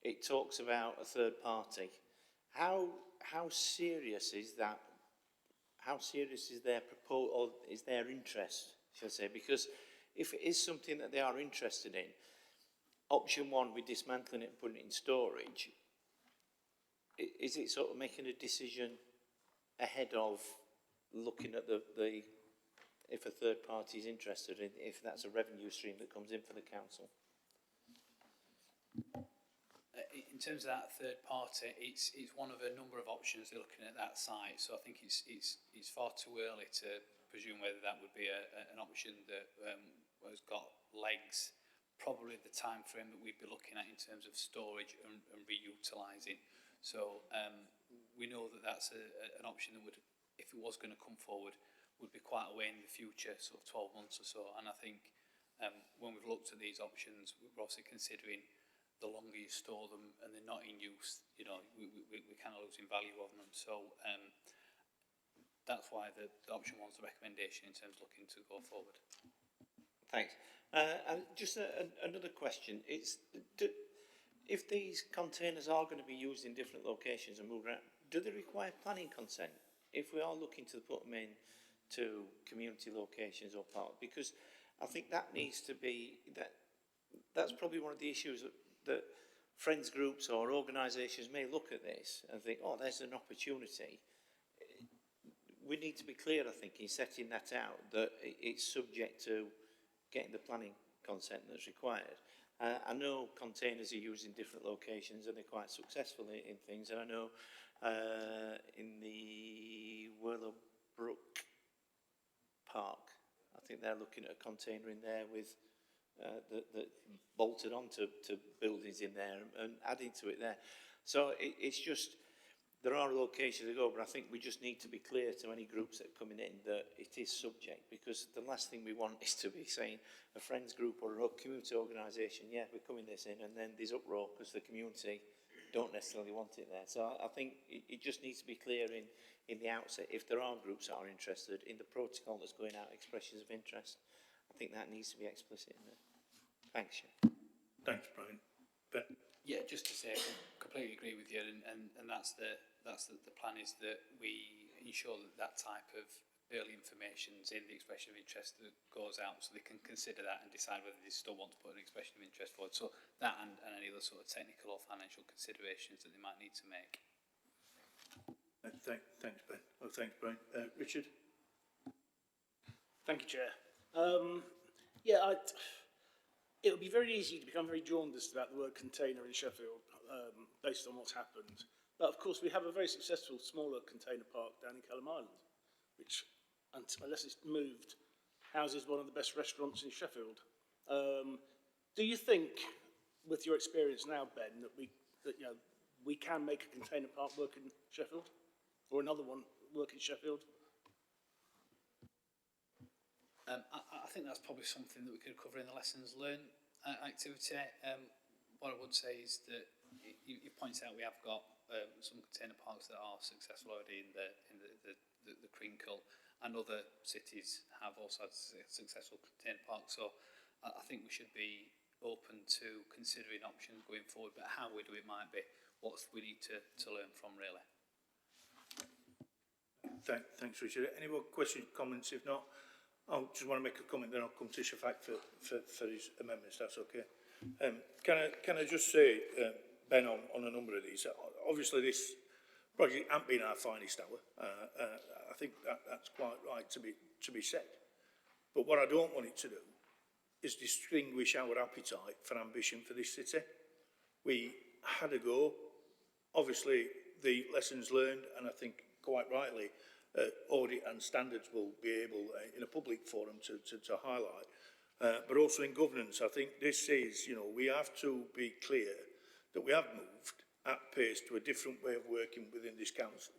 It talks about a third party. How serious is that? How serious is their proposal, or is their interest, shall I say? Because if it is something that they are interested in, option 1, we're dismantling it and putting it in storage. Is it sort of making a decision ahead of looking at the if a third party is interested in, if that's a revenue stream that comes in for the council? In terms of that third party, it's one of a number of options they're looking at that site. So I think it's far too early to presume whether that would be an option that has got legs. Probably the time frame that we'd be looking at in terms of storage and reutilising. So we know that that's an option that would, if it was going to come forward, would be quite a way in the future, sort of 12 months or so. And I think when we've looked at these options, we're obviously considering the longer you store them and they're not in use, you know, we're kind of losing value on them. So that's why the option 1's the recommendation in terms of looking to go forward. Thanks. And just another question. If these containers are going to be used in different locations and moved around, do they require planning consent if we are looking to put them in to community locations or parks? Because I think that needs to be, that's probably one of the issues that friends groups or organisations may look at this and think, oh, there's an opportunity. We need to be clear, I think, in setting that out, that it's subject to getting the planning consent that's required. I know containers are used in different locations and they're quite successful in things. And I know in the Willowbrook Park, I think they're looking at a container in there with that bolted onto buildings in there and adding to it there. So it's just, there are locations to go, but I think we just need to be clear to any groups that are coming in that it is subject, because the last thing we want is to be saying a friends group or a community organisation, yeah, we're coming this in, and then there's uproar because the community don't necessarily want it there. So I think it just needs to be clear in the outset, if there are groups that are interested, in the protocol that's going out, expressions of interest. I think that needs to be explicit in there. Thanks, Sharon. Thanks, Brian. Ben? Yeah, just to say, I completely agree with you, and that's the plan, is that we ensure that type of early information is in the expression of interest that goes out, so they can consider that and decide whether they still want to put an expression of interest forward. So that and any other sort of technical or financial considerations that they might need to make. Thanks, Ben. Oh, thanks, Brian. Richard? Thank you, Chair. It would be very easy to become very jaundiced about the word container in Sheffield, based on what's happened. But of course, we have a very successful smaller container park down in Kelham Island, which, unless it's moved, houses one of the best restaurants in Sheffield. Do you think, with your experience now, Ben, that we can make a container park work in Sheffield, or another one work in Sheffield? I think that's probably something that we could cover in the lessons learned activity. What I would say is that you point out we have got some container parks that are successful already in the Crinkle, and other cities have also had successful container parks. So I think we should be open to considering options going forward, but how we do it might be what we need to learn from, really. Thanks, Richard. Any more questions, comments? If not, I just want to make a comment, then I'll come to Shafak for his amendments, that's okay. Can I just say, Ben, on a number of these, obviously this project hasn't been our finest hour. I think that's quite right to be said. But what I don't want it to do is distinguish our appetite for ambition for this city. We had a go. Obviously, the lessons learned, and I think quite rightly, audit and standards will be able, in a public forum, to highlight. but also in governance. I think this is, you know, we have to be clear that we have moved at pace to a different way of working within this council,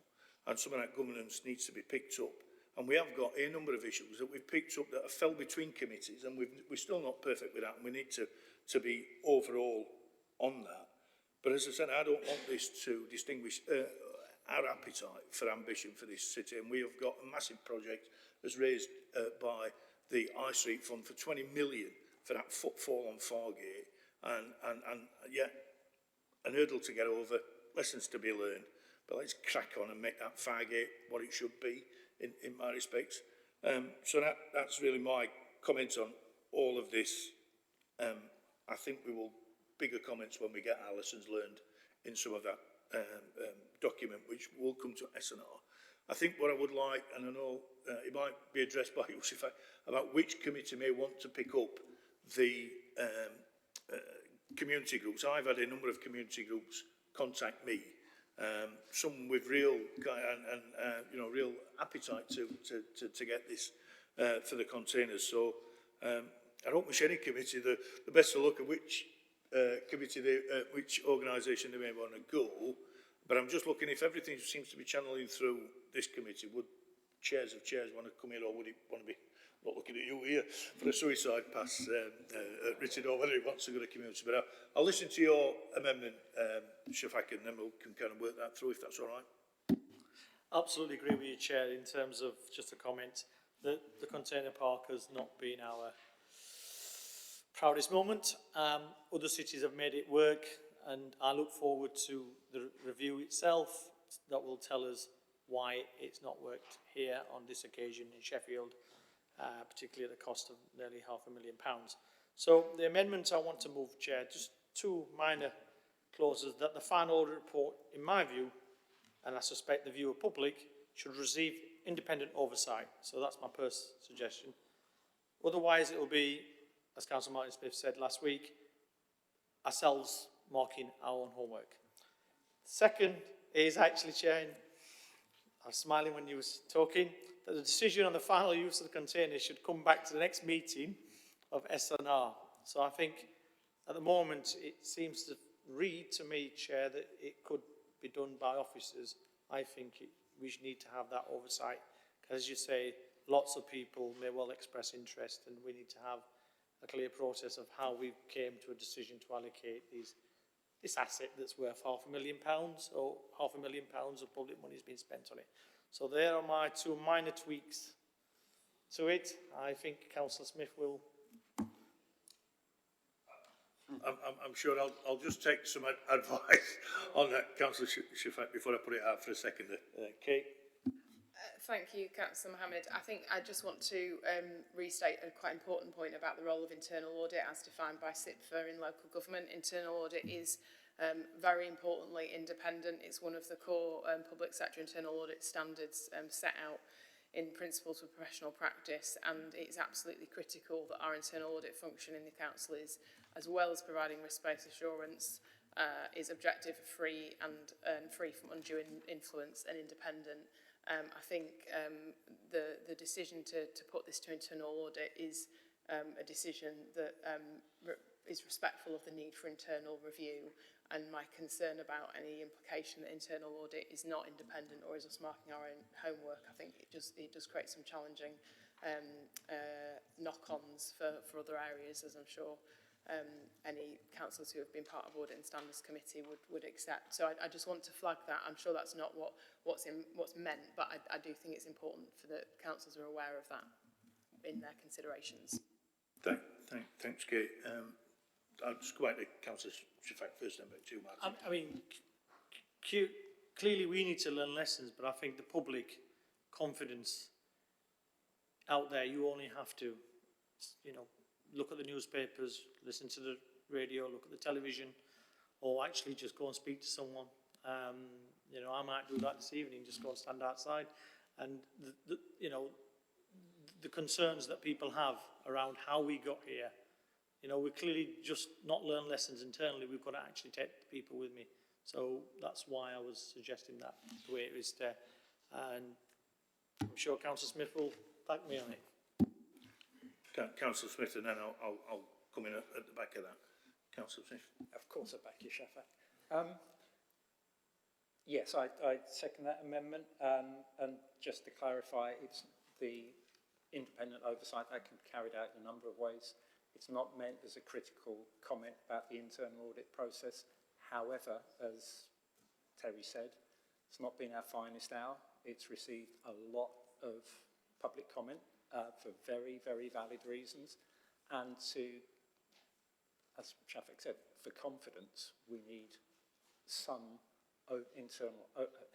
and some of that governance needs to be picked up. And we have got a number of issues that we've picked up that have fell between committees, and we're still not perfect with that, and we need to be overall on that. But as I said, I don't want this to distinguish our appetite for ambition for this city, and we have got a massive project as raised by the High Street Fund for 20 million for that footfall on Fargate, and yeah, an hurdle to get over, lessons to be learned, but let's crack on and make that Fargate what it should be in my respects. So that's really my comment on all of this. I think we will bigger comments when we get our lessons learned in some of that document, which will come to SNR. I think what I would like, and I know it might be addressed by you, about which committee may want to pick up the community groups. I've had a number of community groups contact me, some with real you know, real appetite to get this for the containers. So I don't wish any committee the best of luck at which committee, which organisation they may want to go. But I'm just looking, if everything seems to be channeling through this committee, would chairs of chairs want to come here, or would it want to be, not looking at you here, for a suicide pass written, or whether it wants to go to community? But I'll listen to your amendment, Shafak, and then we can kind of work that through, if that's all right. Absolutely agree with you, Chair, in terms of just a comment that the container park has not been our proudest moment. Other cities have made it work, and I look forward to the review itself that will tell us why it's not worked here on this occasion in Sheffield, particularly at the cost of nearly £500,000. So the amendments I want to move, Chair, just two minor clauses: that the final audit report, in my view, and I suspect the view of public, should receive independent oversight. So that's my first suggestion. Otherwise, it will be, as Councillor Martin Smith said last week, ourselves marking our own homework. Second is actually, Chair, I was smiling when you were talking, that the decision on the final use of the container should come back to the next meeting of SNR. So I think at the moment it seems to read to me, Chair, that it could be done by officers. I think we need to have that oversight. As you say, lots of people may well express interest, and we need to have a clear process of how we came to a decision to allocate this asset that's worth £500,000, or £500,000 of public money has been spent on it. So there are my two minor tweaks to it. I think Councillor Smith will. I'm sure I'll just take some advice on that, Councillor Shafak, before I put it out for a second. Kate? Thank you, Councillor Mohammed. I think I just want to restate a quite important point about the role of internal audit as defined by SIPFA in local government. Internal audit is very importantly independent. It's one of the core public sector internal audit standards set out in Principles of Professional Practice, and it's absolutely critical that our internal audit function in the council is, as well as providing risk-based assurance, is objective, free and free from undue influence and independent. I think the decision to put this to internal audit is a decision that is respectful of the need for internal review, and my concern about any implication that internal audit is not independent or is us marking our own homework. I think it does create some challenging knock-ons for other areas, as I'm sure any councillors who have been part of Audit and Standards Committee would accept. So I just want to flag that. I'm sure that's not what's meant, but I do think it's important for the councillors are aware of that in their considerations. Thanks, Kate. I'll just go back to Councillor Shafak first, then back to you, Martin. I mean, clearly we need to learn lessons, but I think the public confidence out there, you only have to, you know, look at the newspapers, listen to the radio, look at the television, or actually just go and speak to someone. You know, I might do that this evening, just go and stand outside. And, you know, the concerns that people have around how we got here, you know, we clearly just not learn lessons internally, we've got to actually take the people with me. So that's why I was suggesting that the way it is there. And I'm sure Councillor Smith will thank me on it. Councillor Smith, and then I'll come in at the back of that. Councillor Smith. Of course, I back you, Sheffield. Yes, I second that amendment. And just to clarify, it's the independent oversight that can be carried out in a number of ways. It's not meant as a critical comment about the internal audit process. However, as Terry said, it's not been our finest hour. It's received a lot of public comment for very, very valid reasons. And as Shafik said, for confidence, we need some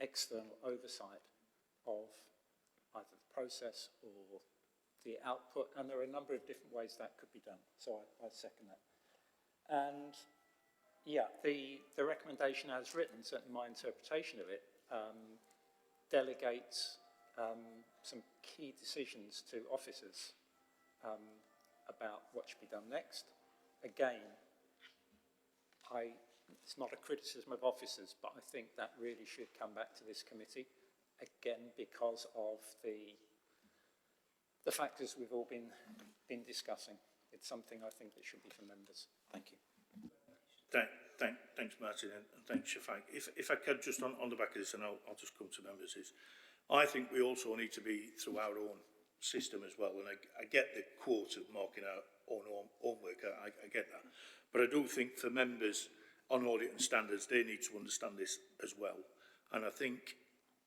external oversight of either the process or the output, and there are a number of different ways that could be done. So I second that. And yeah, the recommendation as written, certainly my interpretation of it, delegates some key decisions to officers about what should be done next. Again, it's not a criticism of officers, but I think that really should come back to this committee, again, because of the factors we've all been discussing. It's something I think that should be for members. Thank you. Thanks, Martin, and thanks, Shafak. If I could just on the back of this, and I'll just come to members, is I think we also need to be through our own system as well, and I get the quote of marking our own homework, I get that, but I do think for members on audit and standards, they need to understand this as well, and I think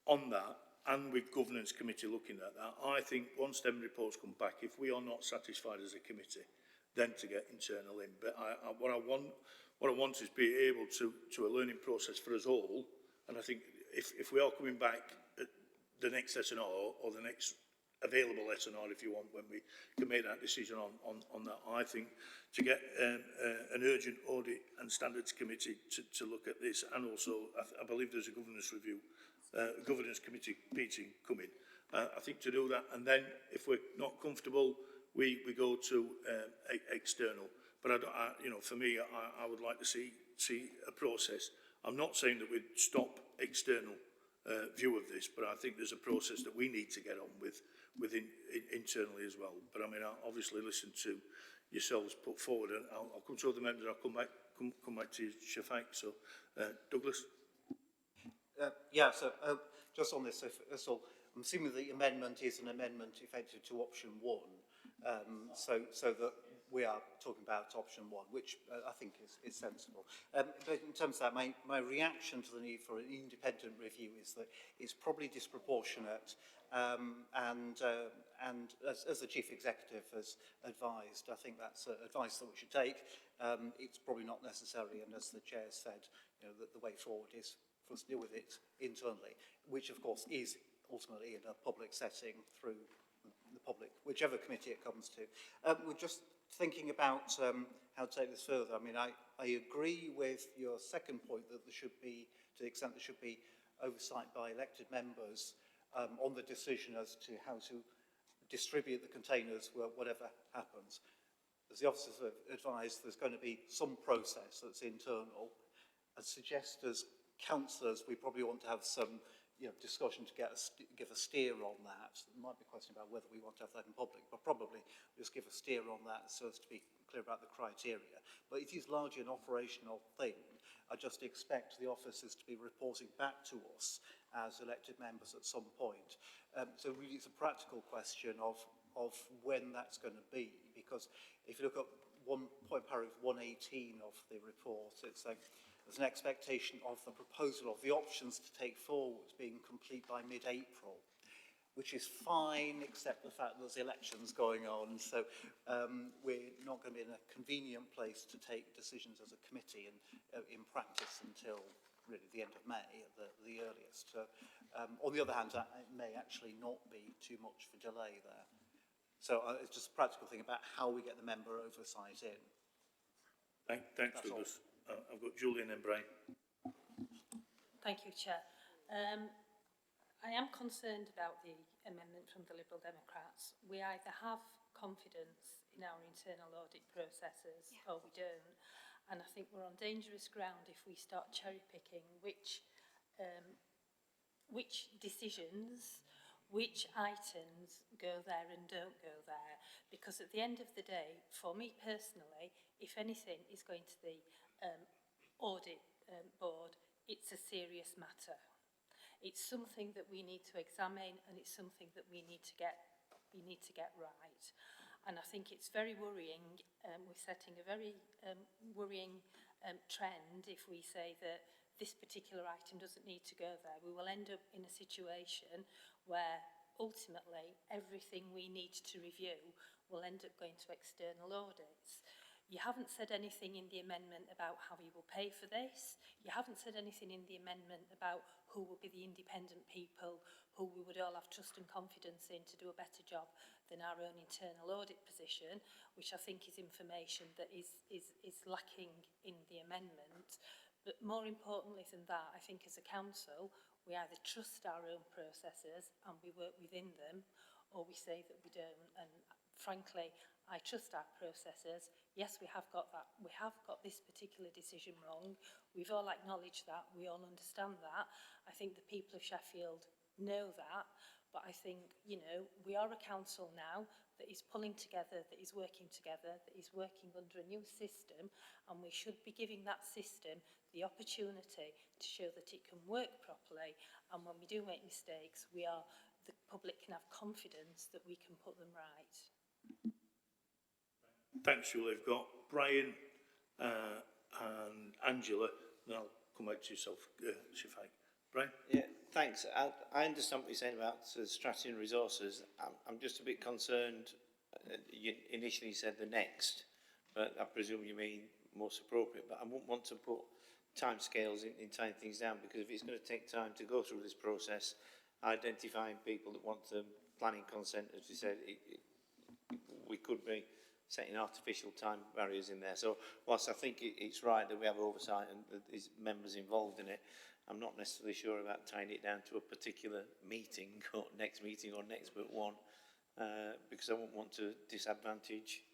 on that, and with governance committee looking at that, I think once them reports come back, if we are not satisfied as a committee, then to get internal in. But what I want is be able to a learning process for us all, and I think if we are coming back at the next SNR or the next available SNR, if you want, when we can make that decision on that, I think to get an urgent audit and standards committee to look at this, and also I believe there's a governance review, governance committee meeting coming. I think to do that, and then if we're not comfortable, we go to external. But for me, I would like to see a process. I'm not saying that we'd stop external view of this, but I think there's a process that we need to get on with internally as well. But I mean, I'll obviously listen to yourselves put forward, and I'll come to other members. I'll come back to you, Shafak. So, Douglas. So just on this, so I'm assuming the amendment is an amendment effective to option 1, so that we are talking about option 1, which I think is sensible. But in terms of that, my reaction to the need for an independent review is that it's probably disproportionate, and as the Chief Executive has advised, I think that's advice that we should take. It's probably not necessary, and as the Chair said, the way forward is for us to deal with it internally, which of course is ultimately in a public setting through the public, whichever committee it comes to. We're just thinking about how to take this further. I mean, I agree with your second point that there should be, to the extent there should be oversight by elected members on the decision as to how to distribute the containers, whatever happens. As the officers have advised, there's going to be some process that's internal. I'd suggest as councillors, we probably want to have some discussion to give a steer on that. There might be a question about whether we want to have that in public, but probably just give a steer on that so as to be clear about the criteria. But it is largely an operational thing. I just expect the officers to be reporting back to us as elected members at some point. So really it's a practical question of when that's going to be, because if you look at paragraph 118 of the report, it's like, there's an expectation of the proposal of the options to take forward being complete by mid-April, which is fine, except the fact that there's elections going on. So we're not going to be in a convenient place to take decisions as a committee and in practice until really the end of May at the earliest. On the other hand, that may actually not be too much of a delay there. So it's just a practical thing about how we get the member oversight in. Thanks, Douglas. I've got Julian and Brian. Thank you, Chair. I am concerned about the amendment from the Liberal Democrats. We either have confidence in our internal audit processes or we don't. And I think we're on dangerous ground if we start cherry-picking which decisions which items go there and don't go there. Because at the end of the day, for me personally, if anything is going to the audit board, it's a serious matter. It's something that we need to examine, and it's something that we need to get right. And I think it's very worrying. We're setting a very worrying trend if we say that this particular item doesn't need to go there. We will end up in a situation where ultimately everything we need to review will end up going to external audits. You haven't said anything in the amendment about how you will pay for this. You haven't said anything in the amendment about who will be the independent people who we would all have trust and confidence in to do a better job than our own internal audit position, which I think is information that is lacking in the amendment. But more importantly than that, I think as a council, we either trust our own processes and we work within them, or we say that we don't. And frankly, I trust our processes. Yes, we have got this particular decision wrong. We've all acknowledged that. We all understand that. I think the people of Sheffield know that. But I think, you know, we are a council now that is pulling together, that is working together, that is working under a new system, and we should be giving that system the opportunity to show that it can work properly. And when we do make mistakes, the public can have confidence that we can put them right. Thanks, Julie. We've got Brian and Angela. Then I'll come back to yourself, Sheffield. Brian? Yeah, thanks. I understand what you're saying about strategy and resources. I'm just a bit concerned. You initially said the next, but I presume you mean most appropriate. But I wouldn't want to put timescales in tying things down, because if it's going to take time to go through this process, identifying people that want the planning consent, as you said, we could be setting artificial time barriers in there. So whilst I think it's right that we have oversight and that there's members involved in it, I'm not necessarily sure about tying it down to a particular meeting or next but one, because I won't want to disadvantage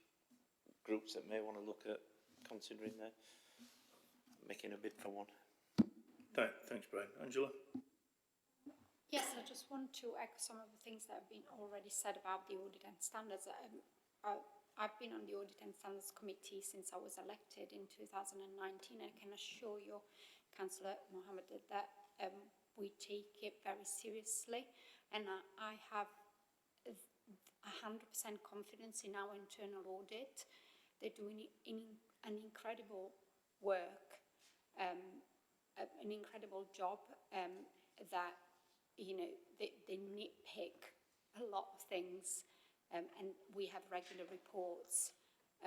groups that may want to look at considering making a bid for one. Thanks, Brian. Angela? Yes, I just want to echo some of the things that have been already said about the audit and standards. I've been on the Audit and Standards Committee since I was elected in 2019, and I can assure you, Councillor Mohammed, that we take it very seriously, and I have 100% confidence in our internal audit. They're doing an incredible work, an incredible job, that, you know, they nitpick a lot of things. And we have regular reports,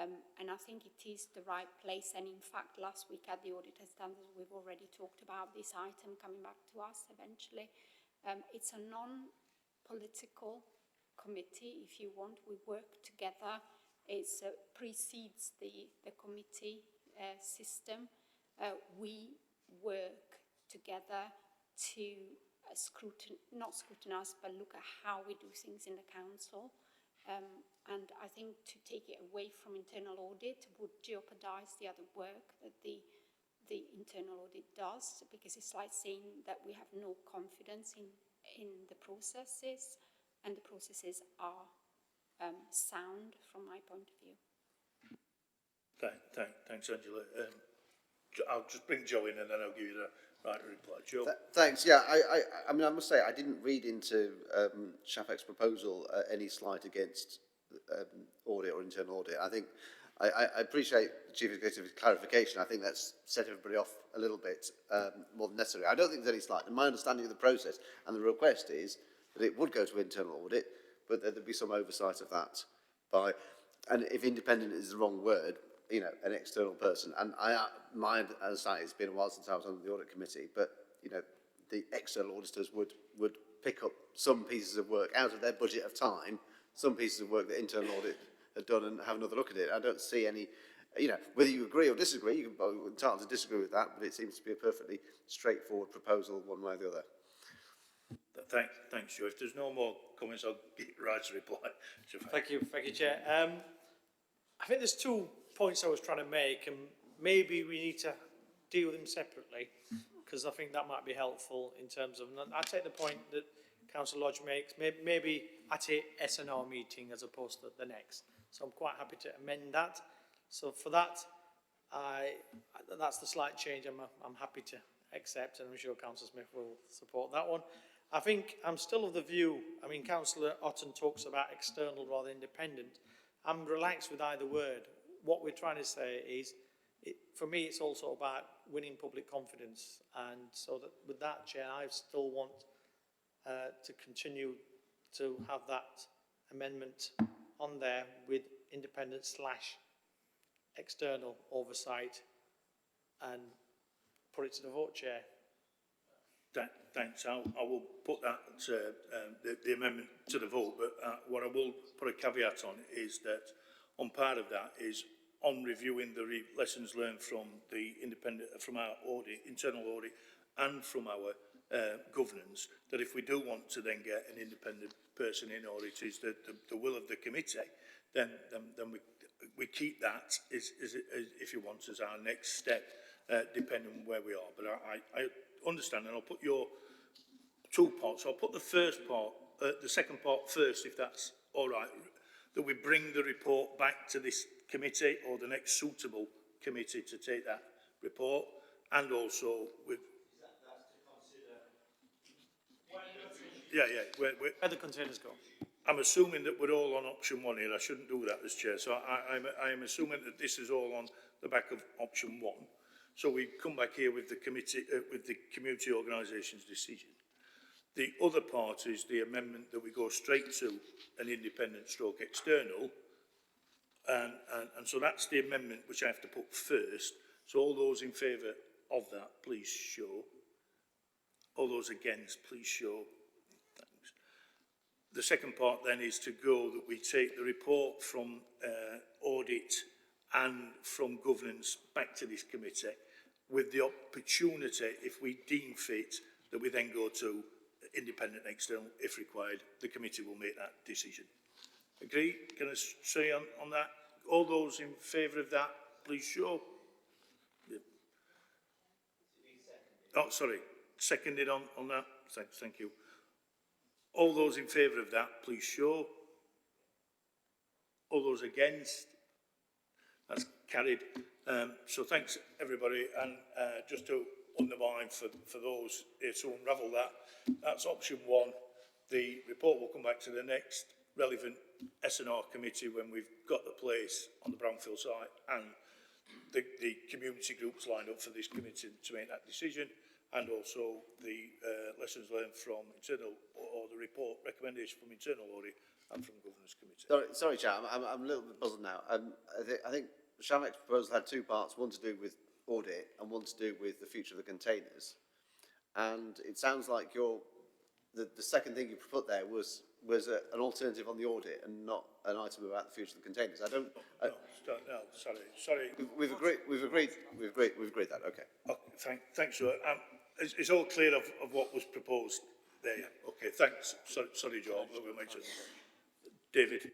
and I think it is the right place. And in fact, last week at the Audit and Standards, we've already talked about this item coming back to us eventually. It's a non-political committee, if you want. We work together. It precedes the committee system. We work together to not scrutinise, but look at how we do things in the council. And I think to take it away from internal audit would jeopardise the other work that the internal audit does, because it's like saying that we have no confidence in the processes, and the processes are sound from my point of view. Thanks, Angela. I'll just bring Joe in and then I'll give you the right reply. Joe? Thanks. Yeah, I mean, I must say, I didn't read into Shafak's proposal any slight against audit or internal audit. I think I appreciate the Chief Executive's clarification. I think that's set everybody off a little bit more than necessary. I don't think there's any slight. And my understanding of the process and the request is that it would go to internal audit, but that there'd be some oversight of that by, and if independent is the wrong word, you know, an external person. And my understanding, it's been a while since I was on the audit committee, but, you know, the external auditors would pick up some pieces of work out of their budget of time, some pieces of work that internal audit had done, and have another look at it. I don't see any, you know, whether you agree or disagree, you can be entitled to disagree with that, but it seems to be a perfectly straightforward proposal one way or the other. Thanks, Joe. If there's no more comments, I'll get right to reply. Thank you, Chair. I think there's 2 points I was trying to make, and maybe we need to deal with them separately, because I think that might be helpful in terms of, I take the point that Councillor Lodge makes, maybe at a S&R meeting as opposed to the next. So I'm quite happy to amend that. So for that, that's the slight change I'm happy to accept, and I'm sure Councillor Smith will support that one. I think I'm still of the view, I mean, Councillor Otten talks about external rather than independent. I'm relaxed with either word. What we're trying to say is, for me, it's also about winning public confidence. And so that with that, Chair, I still want to continue to have that amendment on there with independent / external oversight and put it to the vote, Chair. Thanks. I will put that, the amendment to the vote, but what I will put a caveat on is that on part of that is on reviewing the lessons learned from the from our audit, internal audit, and from our governance, that if we do want to then get an independent person in, or it is the will of the committee, then we keep that, if you want, as our next step, depending on where we are. But I understand, and I'll put your 2 parts. I'll put the first part, the second part first, if that's all right, that we bring the report back to this committee or the next suitable committee to take that report, and also with... Where the containers go. I'm assuming that we're all on option 1 here. I shouldn't do that as chair. So I am assuming that this is all on the back of option 1. So we come back here with the committee, with the community organisation's decision. The other part is the amendment that we go straight to an independent stroke external. And so that's the amendment which I have to put first. So all those in favour of that, please show. All those against, please show. Thanks. The second part then is to go that we take the report from audit and from governance back to this committee, with the opportunity, if we deem fit, that we then go to independent external if required. The committee will make that decision. Agree? Can I say on that? All those in favour of that, please show. Yeah. Oh, sorry. Seconded on that. Thank you. All those in favour of that, please show. All those against? That's carried. So thanks, everybody. And just to underline for those here to unravel that, that's option 1. The report will come back to the next relevant S&R committee when we've got the place on the brownfield site and the community groups lined up for this committee to make that decision, and also the lessons learned from internal, or the report recommendation from internal audit and from the governance committee. Sorry, Chair, I'm a little bit puzzled now. I think Shamek's proposal had 2 parts, one to do with audit and one to do with the future of the containers. And it sounds like the second thing you put there was an alternative on the audit and not an item about the future of the containers. No, sorry. We've agreed that. Okay. Thanks, sir. It's all clear of what was proposed there. Okay, thanks. Sorry, Joe. We'll make sure. David.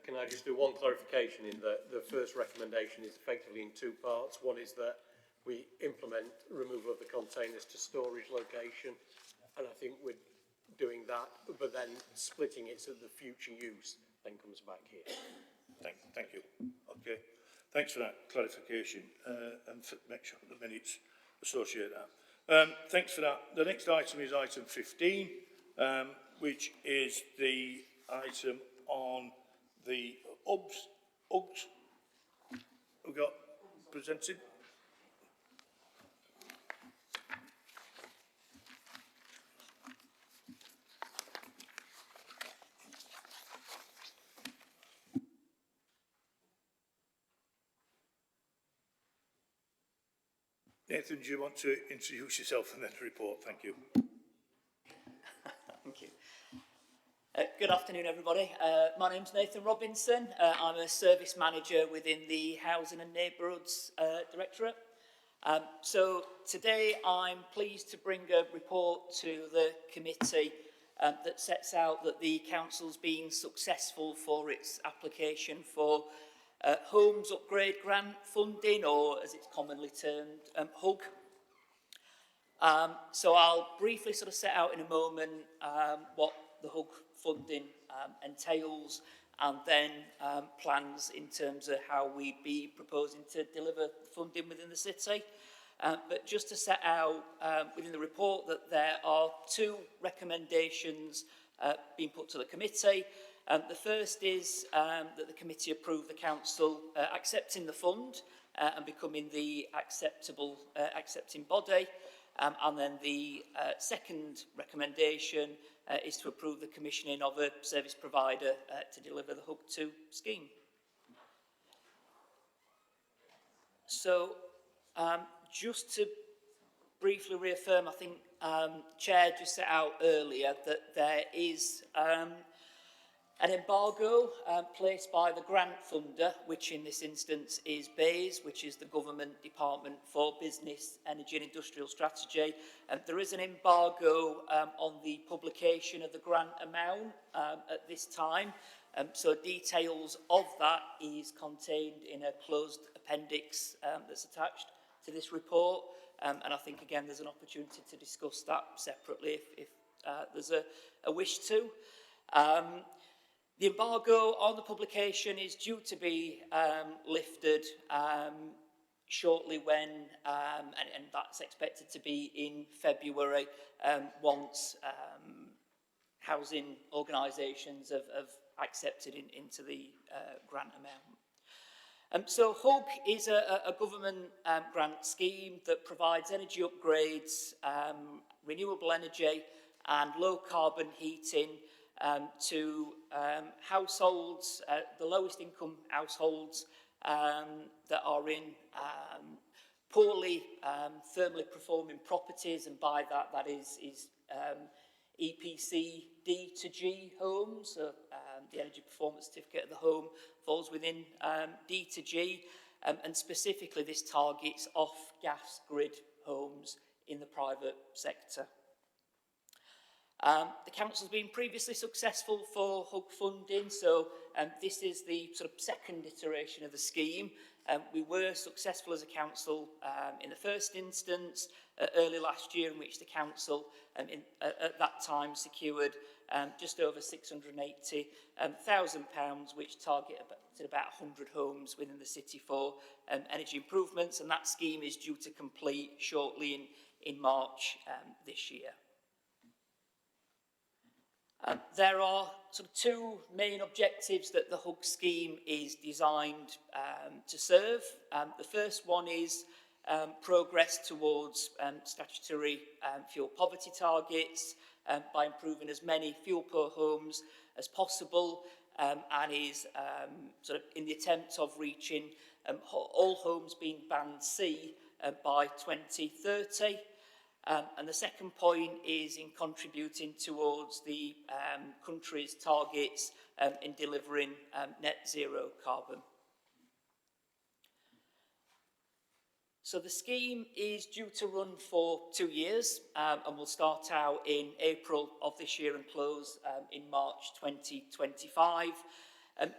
Can I just do one clarification in that the first recommendation is effectively in 2 parts. One is that we implement removal of the containers to storage location, and I think we're doing that, but then splitting it so the future use then comes back here. Thank you. Okay. Thanks for that clarification, and make sure the minutes associate that. Thanks for that. The next item is item 15, which is the item on the UGS we got presented. Nathan, do you want to introduce yourself and then report? Thank you. Thank you. Good afternoon, everybody. My name's Nathan Robinson. I'm a service manager within the Housing and Neighbourhoods Directorate. So today I'm pleased to bring a report to the committee that sets out that the council's been successful for its application for Homes Upgrade Grant Funding, or as it's commonly termed, HUG. So I'll briefly sort of set out in a moment what the HUG funding entails, and then plans in terms of how we'd be proposing to deliver funding within the city. But just to set out within the report that there are two recommendations being put to the committee. The first is that the committee approve the council accepting the fund and becoming the accepting body. And then the second recommendation is to approve the commissioning of a service provider to deliver the HUG 2 scheme. So just to briefly reaffirm, I think Chair just set out earlier that there is an embargo placed by the grant funder, which in this instance is BEIS, which is the Government Department for Business, Energy and Industrial Strategy. There is an embargo on the publication of the grant amount at this time. So details of that is contained in a closed appendix that's attached to this report. And I think, again, there's an opportunity to discuss that separately if there's a wish to. The embargo on the publication is due to be lifted shortly when, and that's expected to be in February, once housing organisations have accepted into the grant amount. So HUG is a government grant scheme that provides energy upgrades, renewable energy and low carbon heating to households, the lowest income households that are in poorly thermally performing properties, and by that is EPC D to G homes. So the energy performance certificate of the home falls within D to G, and specifically this targets off-gas grid homes in the private sector. The council's been previously successful for HUG funding, so this is the sort of second iteration of the scheme. We were successful as a council in the first instance early last year, in which the council at that time secured just over £680,000, which targeted about 100 homes within the city for energy improvements, and that scheme is due to complete shortly in March this year. There are sort of two main objectives that the HUG scheme is designed to serve. The first one is progress towards statutory fuel poverty targets by improving as many fuel poor homes as possible, and is sort of in the attempt of reaching all homes being band C by 2030. And the second point is in contributing towards the country's targets in delivering net zero carbon. So the scheme is due to run for 2 years and will start out in April of this year and close in March 2025.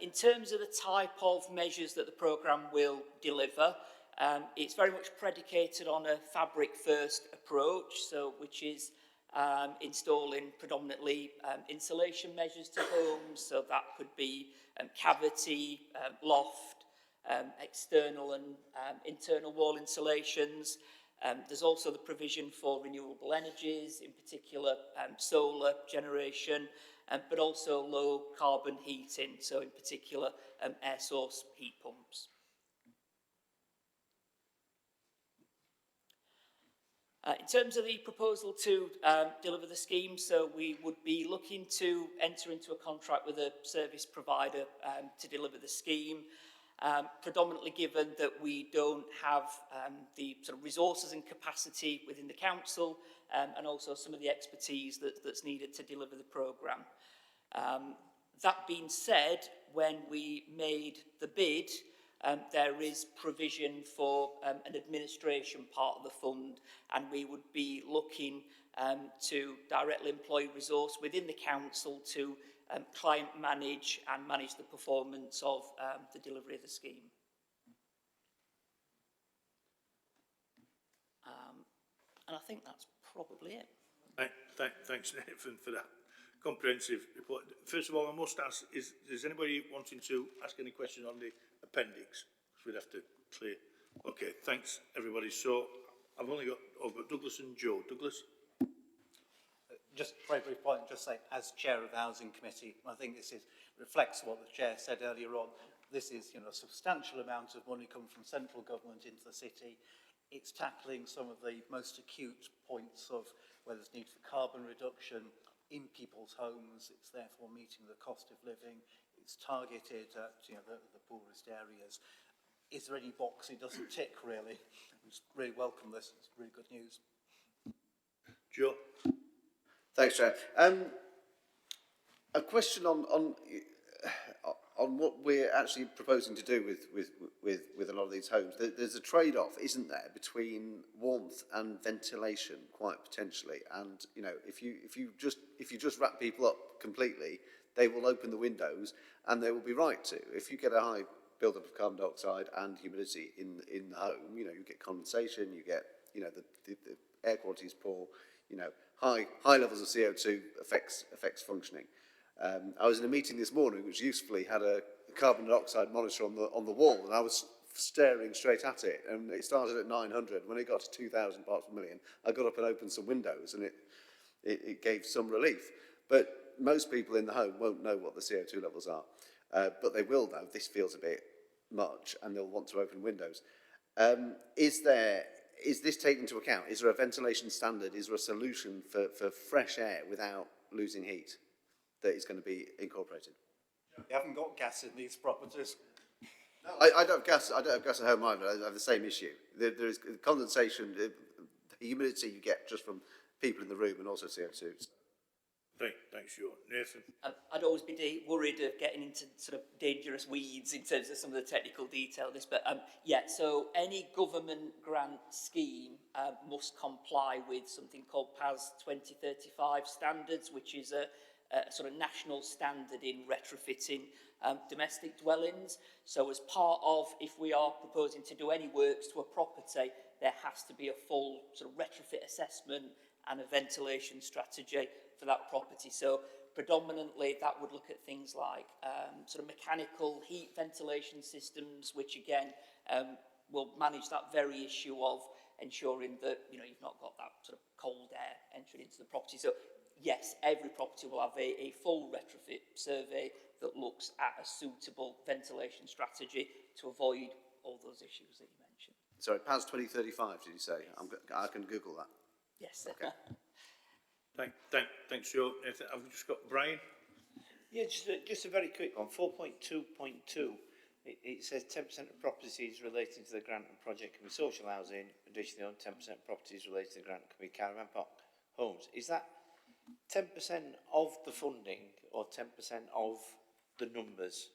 In terms of the type of measures that the programme will deliver, it's very much predicated on a fabric-first approach, so which is installing predominantly insulation measures to homes, so that could be cavity, loft, external and internal wall insulations. There's also the provision for renewable energies, in particular solar generation, but also low carbon heating, so in particular air source heat pumps. In terms of the proposal to deliver the scheme, so we would be looking to enter into a contract with a service provider to deliver the scheme, predominantly given that we don't have the sort of resources and capacity within the council, and also some of the expertise that's needed to deliver the programme. That being said, when we made the bid, there is provision for an administration part of the fund, and we would be looking to directly employ resource within the council to client manage and manage the performance of the delivery of the scheme. And I think that's probably it. Thanks, Nathan, for that comprehensive report. First of all, I must ask, is anybody wanting to ask any question on the appendix? Because we'd have to clear. Okay, thanks, everybody. So I've got Douglas and Joe. Douglas? Just a very brief point, just say, as chair of the Housing Committee, I think this reflects what the chair said earlier on. This is, a substantial amount of money coming from central government into the city. It's tackling some of the most acute points of whether there's need for carbon reduction in people's homes. It's therefore meeting the cost of living. It's targeted at, the poorest areas. Is there any box it doesn't tick, really? I just really welcome this. It's really good news. Joe? Thanks, Chair. A question on what we're actually proposing to do with a lot of these homes. There's a trade-off, isn't there, between warmth and ventilation, quite potentially. And if you just wrap people up completely, they will open the windows, and they will be right to. If you get a high build-up of carbon dioxide and humidity in the home, you get condensation, you get the air quality is poor, high levels of CO2 affects functioning. I was in a meeting this morning which usefully had a carbon dioxide monitor on the wall, and I was staring straight at it, and it started at 900. When it got to 2,000 parts per million, I got up and opened some windows, and it gave some relief. But most people in the home won't know what the CO2 levels are, but they will know this feels a bit much, and they'll want to open windows. Is this taken into account? Is there a ventilation standard? Is there a solution for fresh air without losing heat that is going to be incorporated? You haven't got gas in these properties. No, I don't have gas. I don't have gas at home either. I have the same issue. There is condensation, the humidity you get just from people in the room, and also CO2. Thanks, Joe. Nathan? I'd always be worried of getting into sort of dangerous weeds in terms of some of the technical detail of this, but so any government grant scheme must comply with something called PAS 2035 standards, which is a sort of national standard in retrofitting domestic dwellings. So as part of, if we are proposing to do any works to a property, there has to be a full sort of retrofit assessment and a ventilation strategy for that property. So predominantly that would look at things like sort of mechanical heat ventilation systems, which again will manage that very issue of ensuring that you've not got that sort of cold air entering into the property. So yes, every property will have a full retrofit survey that looks at a suitable ventilation strategy to avoid all those issues that you mentioned. Sorry, PAS 2035, did you say? I can Google that. Yes. Okay. Thanks, Joe. I've just got Brian. Yeah, just a very quick one. 4.2.2. It says 10% of properties relating to the grant and project can be social housing. Additionally, on 10% of properties related to the grant can be caravan park homes. Is that 10% of the funding or 10% of the numbers?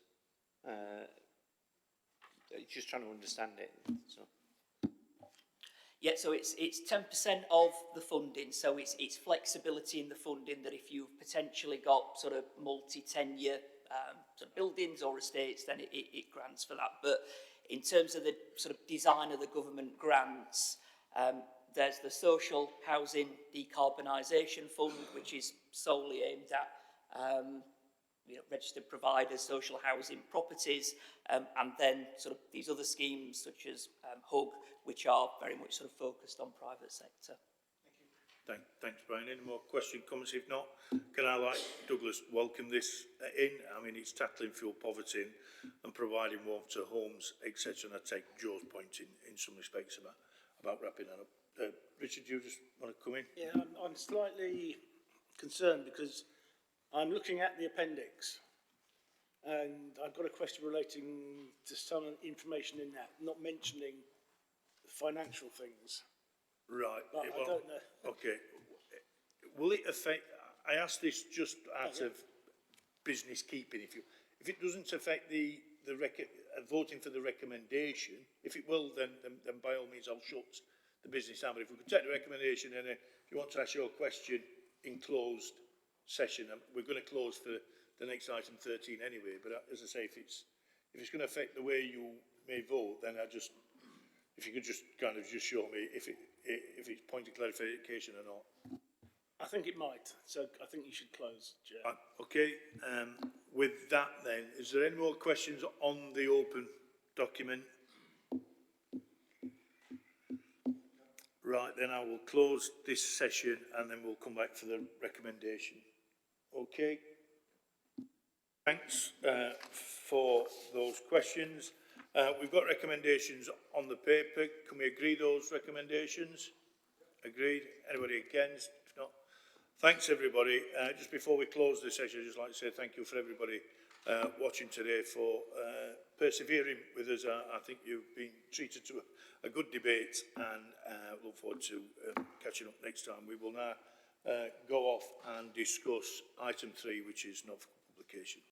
Just trying to understand it. So. Yeah, so it's 10% of the funding, so it's flexibility in the funding that if you've potentially got sort of multi-tenure sort of buildings or estates, then it grants for that. But in terms of the sort of design of the government grants, there's the Social Housing Decarbonisation Fund, which is solely aimed at registered providers, social housing properties, and then sort of these other schemes such as HUG, which are very much sort of focused on private sector. Thanks, Brian. Any more questions, comments? If not, can I, like Douglas, welcome this in? I mean, it's tackling fuel poverty and providing warmth to homes, etc. And I take Joe's point in some respects about wrapping that up. Richard, do you just want to come in? Yeah, I'm slightly concerned because I'm looking at the appendix and I've got a question relating to some information in that, not mentioning financial things. Right. But I don't know. Okay. Will it affect, I asked this just out of business keeping, if it doesn't affect the voting for the recommendation, if it will, then by all means I'll shut the business down. But if we could take the recommendation and if you want to ask your question in closed session, we're going to close for the next item 13 anyway, but as I say, if it's going to affect the way you may vote, then if you could just kind of just show me if if it's point of clarification or not. I think it might, so I think you should close, Chair. Right, okay, with that then, is there any more questions on the open document? Right, then I will close this session and then we'll come back for the recommendation. Okay. Thanks for those questions. We've got recommendations on the paper. Can we agree those recommendations? Agreed. Anybody against? If not, thanks everybody. Just before we close the session, I'd just like to say thank you for everybody watching today, for persevering with us. I think you've been treated to a good debate, and look forward to catching up next time. We will now go off and discuss item 3, which is not for publication.